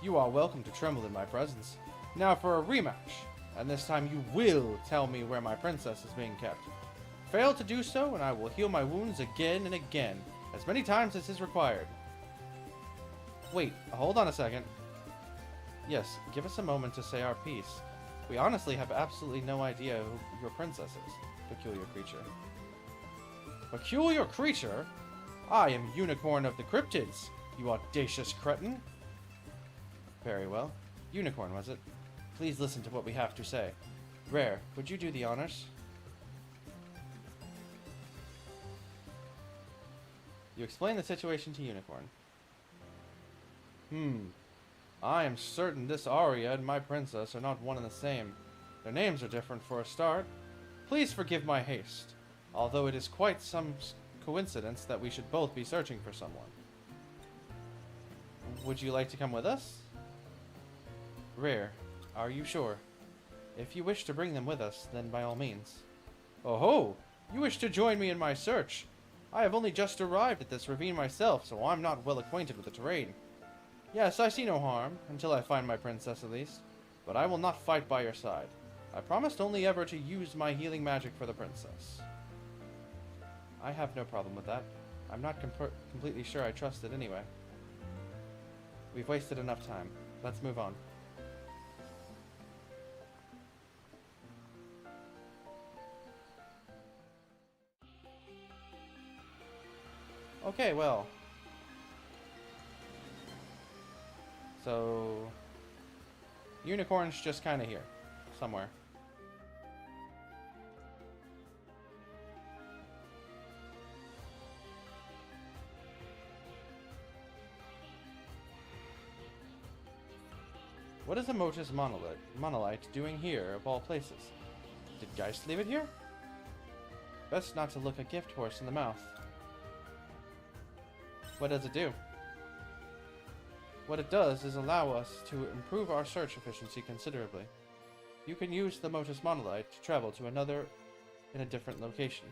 You are welcome to tremble in my presence. Now for a rematch. And this time you will tell me where my princess is being kept. Fail to do so, and I will heal my wounds again and again, as many times as is required. Wait, hold on a second. Yes, give us a moment to say our piece. We honestly have absolutely no idea who your princess is, peculiar creature. Peculiar creature? I am Unicorn of the Cryptids, you audacious cretin. Very well. Unicorn, was it? Please listen to what we have to say. Rare, would you do the honors? You explain the situation to Unicorn. I am certain this Aria and my princess are not one and the same. Their names are different for a start. Please forgive my haste, although it is quite some coincidence that we should both be searching for someone. Would you like to come with us? Rare, are you sure? If you wish to bring them with us, then by all means. Oh ho! You wish to join me in my search? I have only just arrived at this ravine myself, so I'm not well acquainted with the terrain. Yes, I see no harm, until I find my princess at least. But I will not fight by your side. I promised only ever to use my healing magic for the princess. I have no problem with that. I'm not completely sure I trust it anyway. We've wasted enough time. Let's move on. Okay, well. So, Unicorn's just kind of here, somewhere. What is a Motus Monolite doing here, of all places? Did Geist leave it here? Best not to look a gift horse in the mouth. What does it do? What it does is allow us to improve our search efficiency considerably. You can use the Motus Monolite to travel to another in a different location.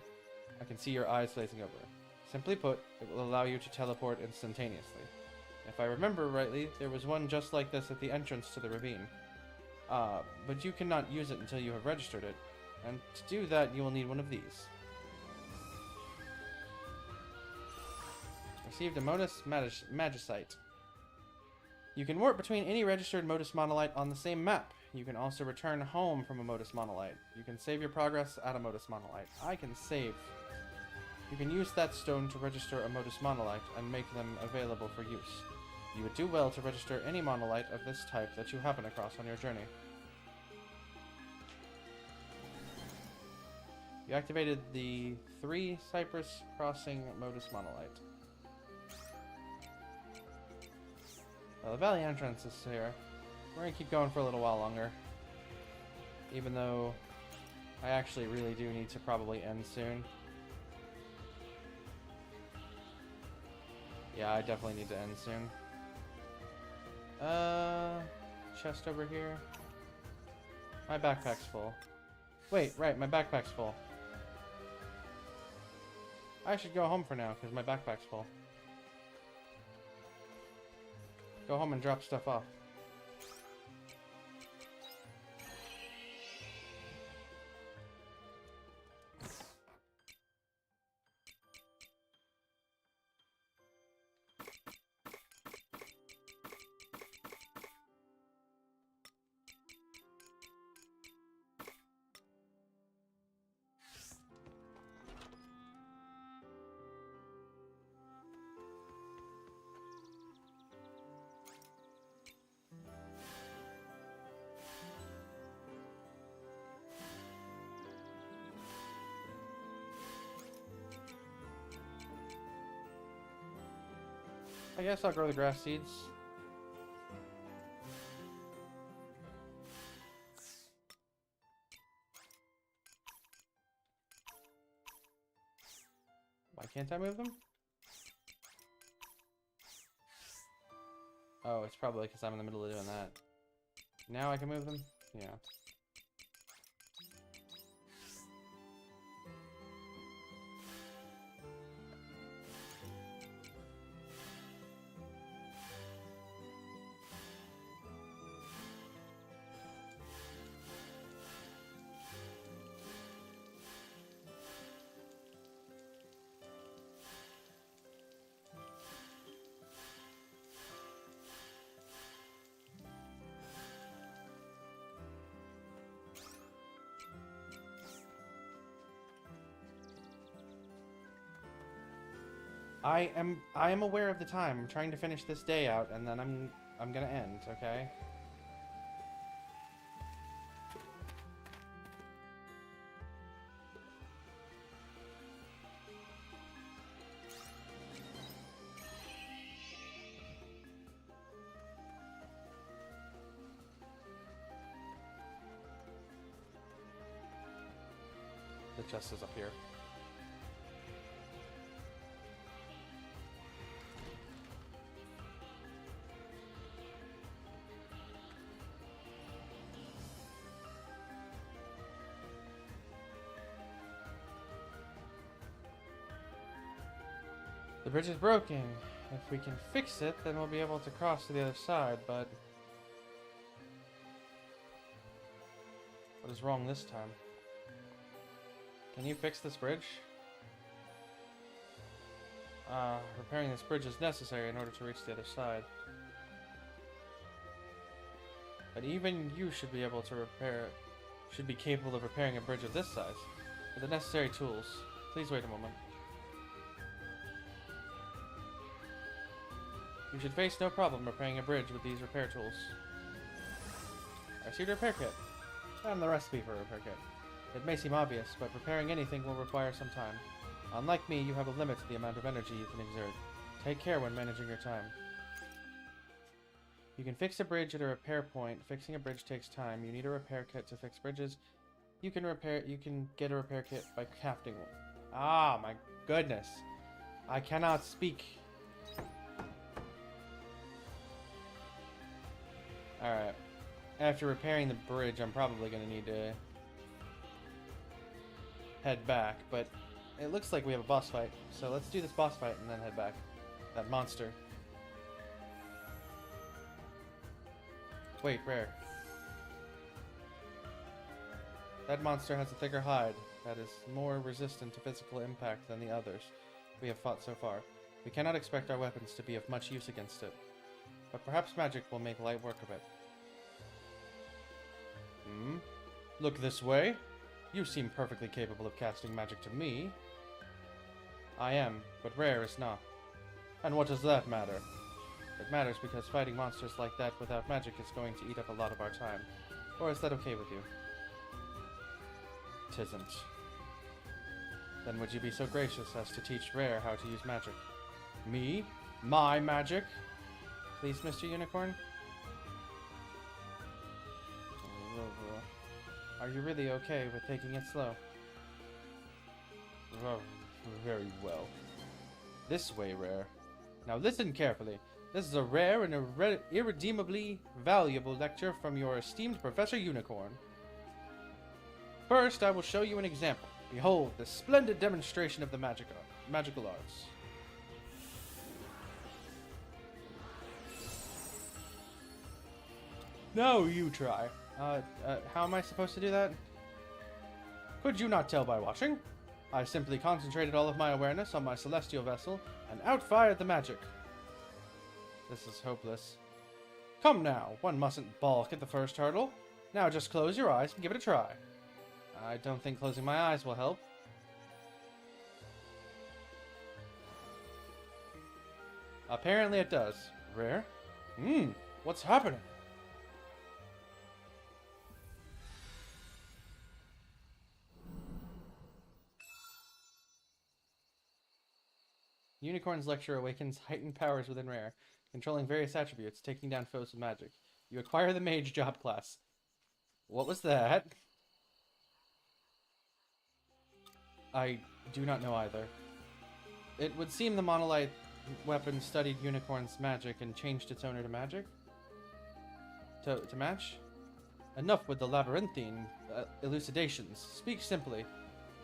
I can see your eyes glazing over. Simply put, it will allow you to teleport instantaneously. If I remember rightly, there was one just like this at the entrance to the ravine. But you cannot use it until you have registered it, and to do that you will need one of these. Received a Motus Magicite. You can warp between any registered Motus Monolite on the same map. You can also return home from a Motus Monolite. You can save your progress at a Motus Monolite. I can save. You can use that stone to register a Motus Monolite and make them available for use. You would do well to register any Monolite of this type that you happen across on your journey. You activated the 3 Cypress Crossing Motus Monolite. Well, the valley entrance is here. We're gonna keep going for a little while longer. Even though I actually really do need to probably end soon. Yeah, I definitely need to end soon. Chest over here. My backpack's full. Wait, right, my backpack's full. I should go home for now, because my backpack's full. Go home and drop stuff off. I guess I'll grow the grass seeds. Why can't I move them? Oh, it's probably because I'm in the middle of doing that. Now I can move them? Yeah. I am aware of the time. I'm trying to finish this day out, and then I'm gonna end, okay? The chest is up here. The bridge is broken. If we can fix it, then we'll be able to cross to the other side, but... what is wrong this time? Can you fix this bridge? Repairing this bridge is necessary in order to reach the other side. But even you should be able to should be capable of repairing a bridge of this size. With the necessary tools. Please wait a moment. You should face no problem repairing a bridge with these repair tools. I see the repair kit. And the recipe for a repair kit. It may seem obvious, but repairing anything will require some time. Unlike me, you have a limit to the amount of energy you can exert. Take care when managing your time. You can fix a bridge at a repair point. Fixing a bridge takes time. You need a repair kit to fix bridges. You can get a repair kit by crafting one. Ah, my goodness. I cannot speak. Alright. After repairing the bridge, I'm probably going to need to head back, but it looks like we have a boss fight. So let's do this boss fight and then head back. That monster. Wait, rare. That monster has a thicker hide that is more resistant to physical impact than the others we have fought so far. We cannot expect our weapons to be of much use against it. But perhaps magic will make light work of it. Look this way. You seem perfectly capable of casting magic to me. I am, but Rare is not. And what does that matter? It matters because fighting monsters like that without magic is going to eat up a lot of our time. Or is that okay with you? Tisn't. Then would you be so gracious as to teach Rare how to use magic? Me? My magic? Please, Mr. Unicorn? Are you really okay with taking it slow? Oh, very well. This way, Rare. Now listen carefully. This is a rare and irredeemably valuable lecture from your esteemed Professor Unicorn. First, I will show you an example. Behold, this splendid demonstration of the magical arts. Now you try. How am I supposed to do that? Could you not tell by watching? I simply concentrated all of my awareness on my celestial vessel and outfired the magic. This is hopeless. Come now, one mustn't balk at the first hurdle. Now just close your eyes and give it a try. I don't think closing my eyes will help. Apparently it does. Rare? What's happening? Unicorn's lecture awakens heightened powers within Rare, controlling various attributes, taking down foes with magic. You acquire the Mage job class. What was that? I do not know either. It would seem the monolith weapon studied Unicorn's magic and changed its owner to magic? To match? Enough with the labyrinthine elucidations. Speak simply.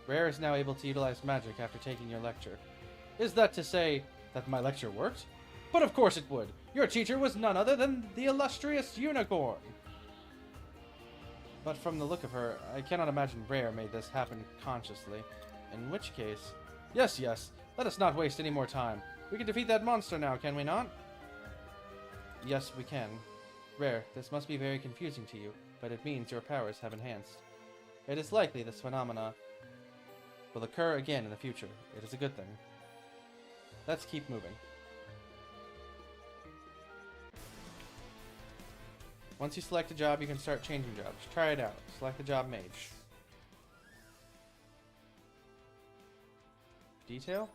Rare is now able to utilize magic after taking your lecture. Is that to say that my lecture worked? But of course it would. Your teacher was none other than the illustrious Unicorn. But from the look of her, I cannot imagine Rare made this happen consciously. In which case... Yes, let us not waste any more time. We can defeat that monster now, can we not? Yes, we can. Rare, this must be very confusing to you, but it means your powers have enhanced. It is likely this phenomena will occur again in the future. It is a good thing. Let's keep moving. Once you select a job, you can start changing jobs. Try it out. Select the job Mage. Detail?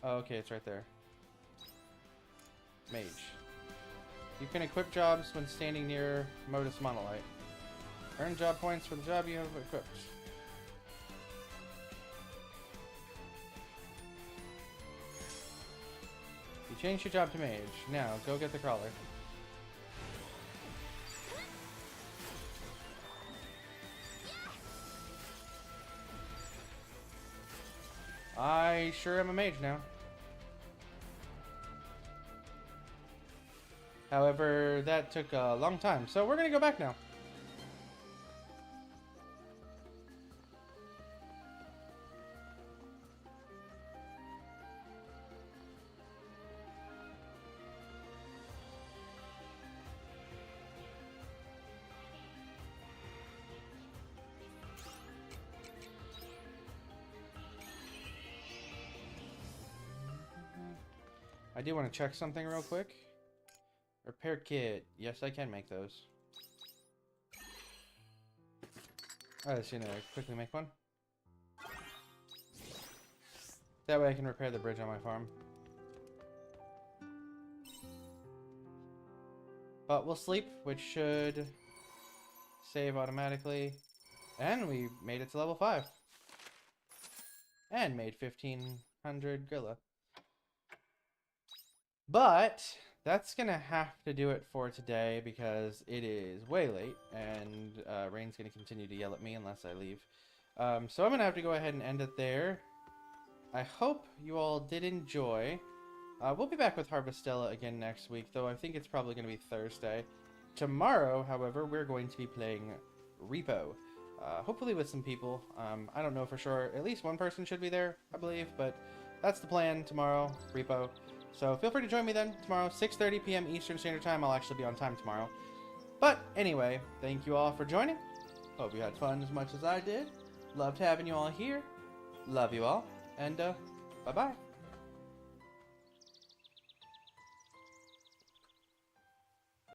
Oh, okay, it's right there. Mage. You can equip jobs when standing near Modus Monolith. Earn job points for the job you have equipped. changed your job to mage. Now, go get the crawler. I sure am a mage now. However, that took a long time, so we're gonna go back now. I do want to check something real quick. Repair kit. Yes, I can make those. I was gonna quickly make one. That way I can repair the bridge on my farm. But we'll sleep, which should save automatically. And we made it to level 5. And made 1500 Grilla. But that's gonna have to do it for today because it is way late and Rain's gonna continue to yell at me unless I leave. So I'm gonna have to go ahead and end it there. I hope you all did enjoy. We'll be back with Harvestella again next week, though I think it's probably gonna be Thursday. Tomorrow, however, we're going to be playing Repo. Hopefully with some people. I don't know for sure. At least one person should be there, I believe, but that's the plan tomorrow, Repo. So feel free to join me then tomorrow, 6:30 p.m. Eastern Standard Time. I'll actually be on time tomorrow. But anyway, thank you all for joining. Hope you had fun as much as I did. Loved having you all here. Love you all. And bye-bye.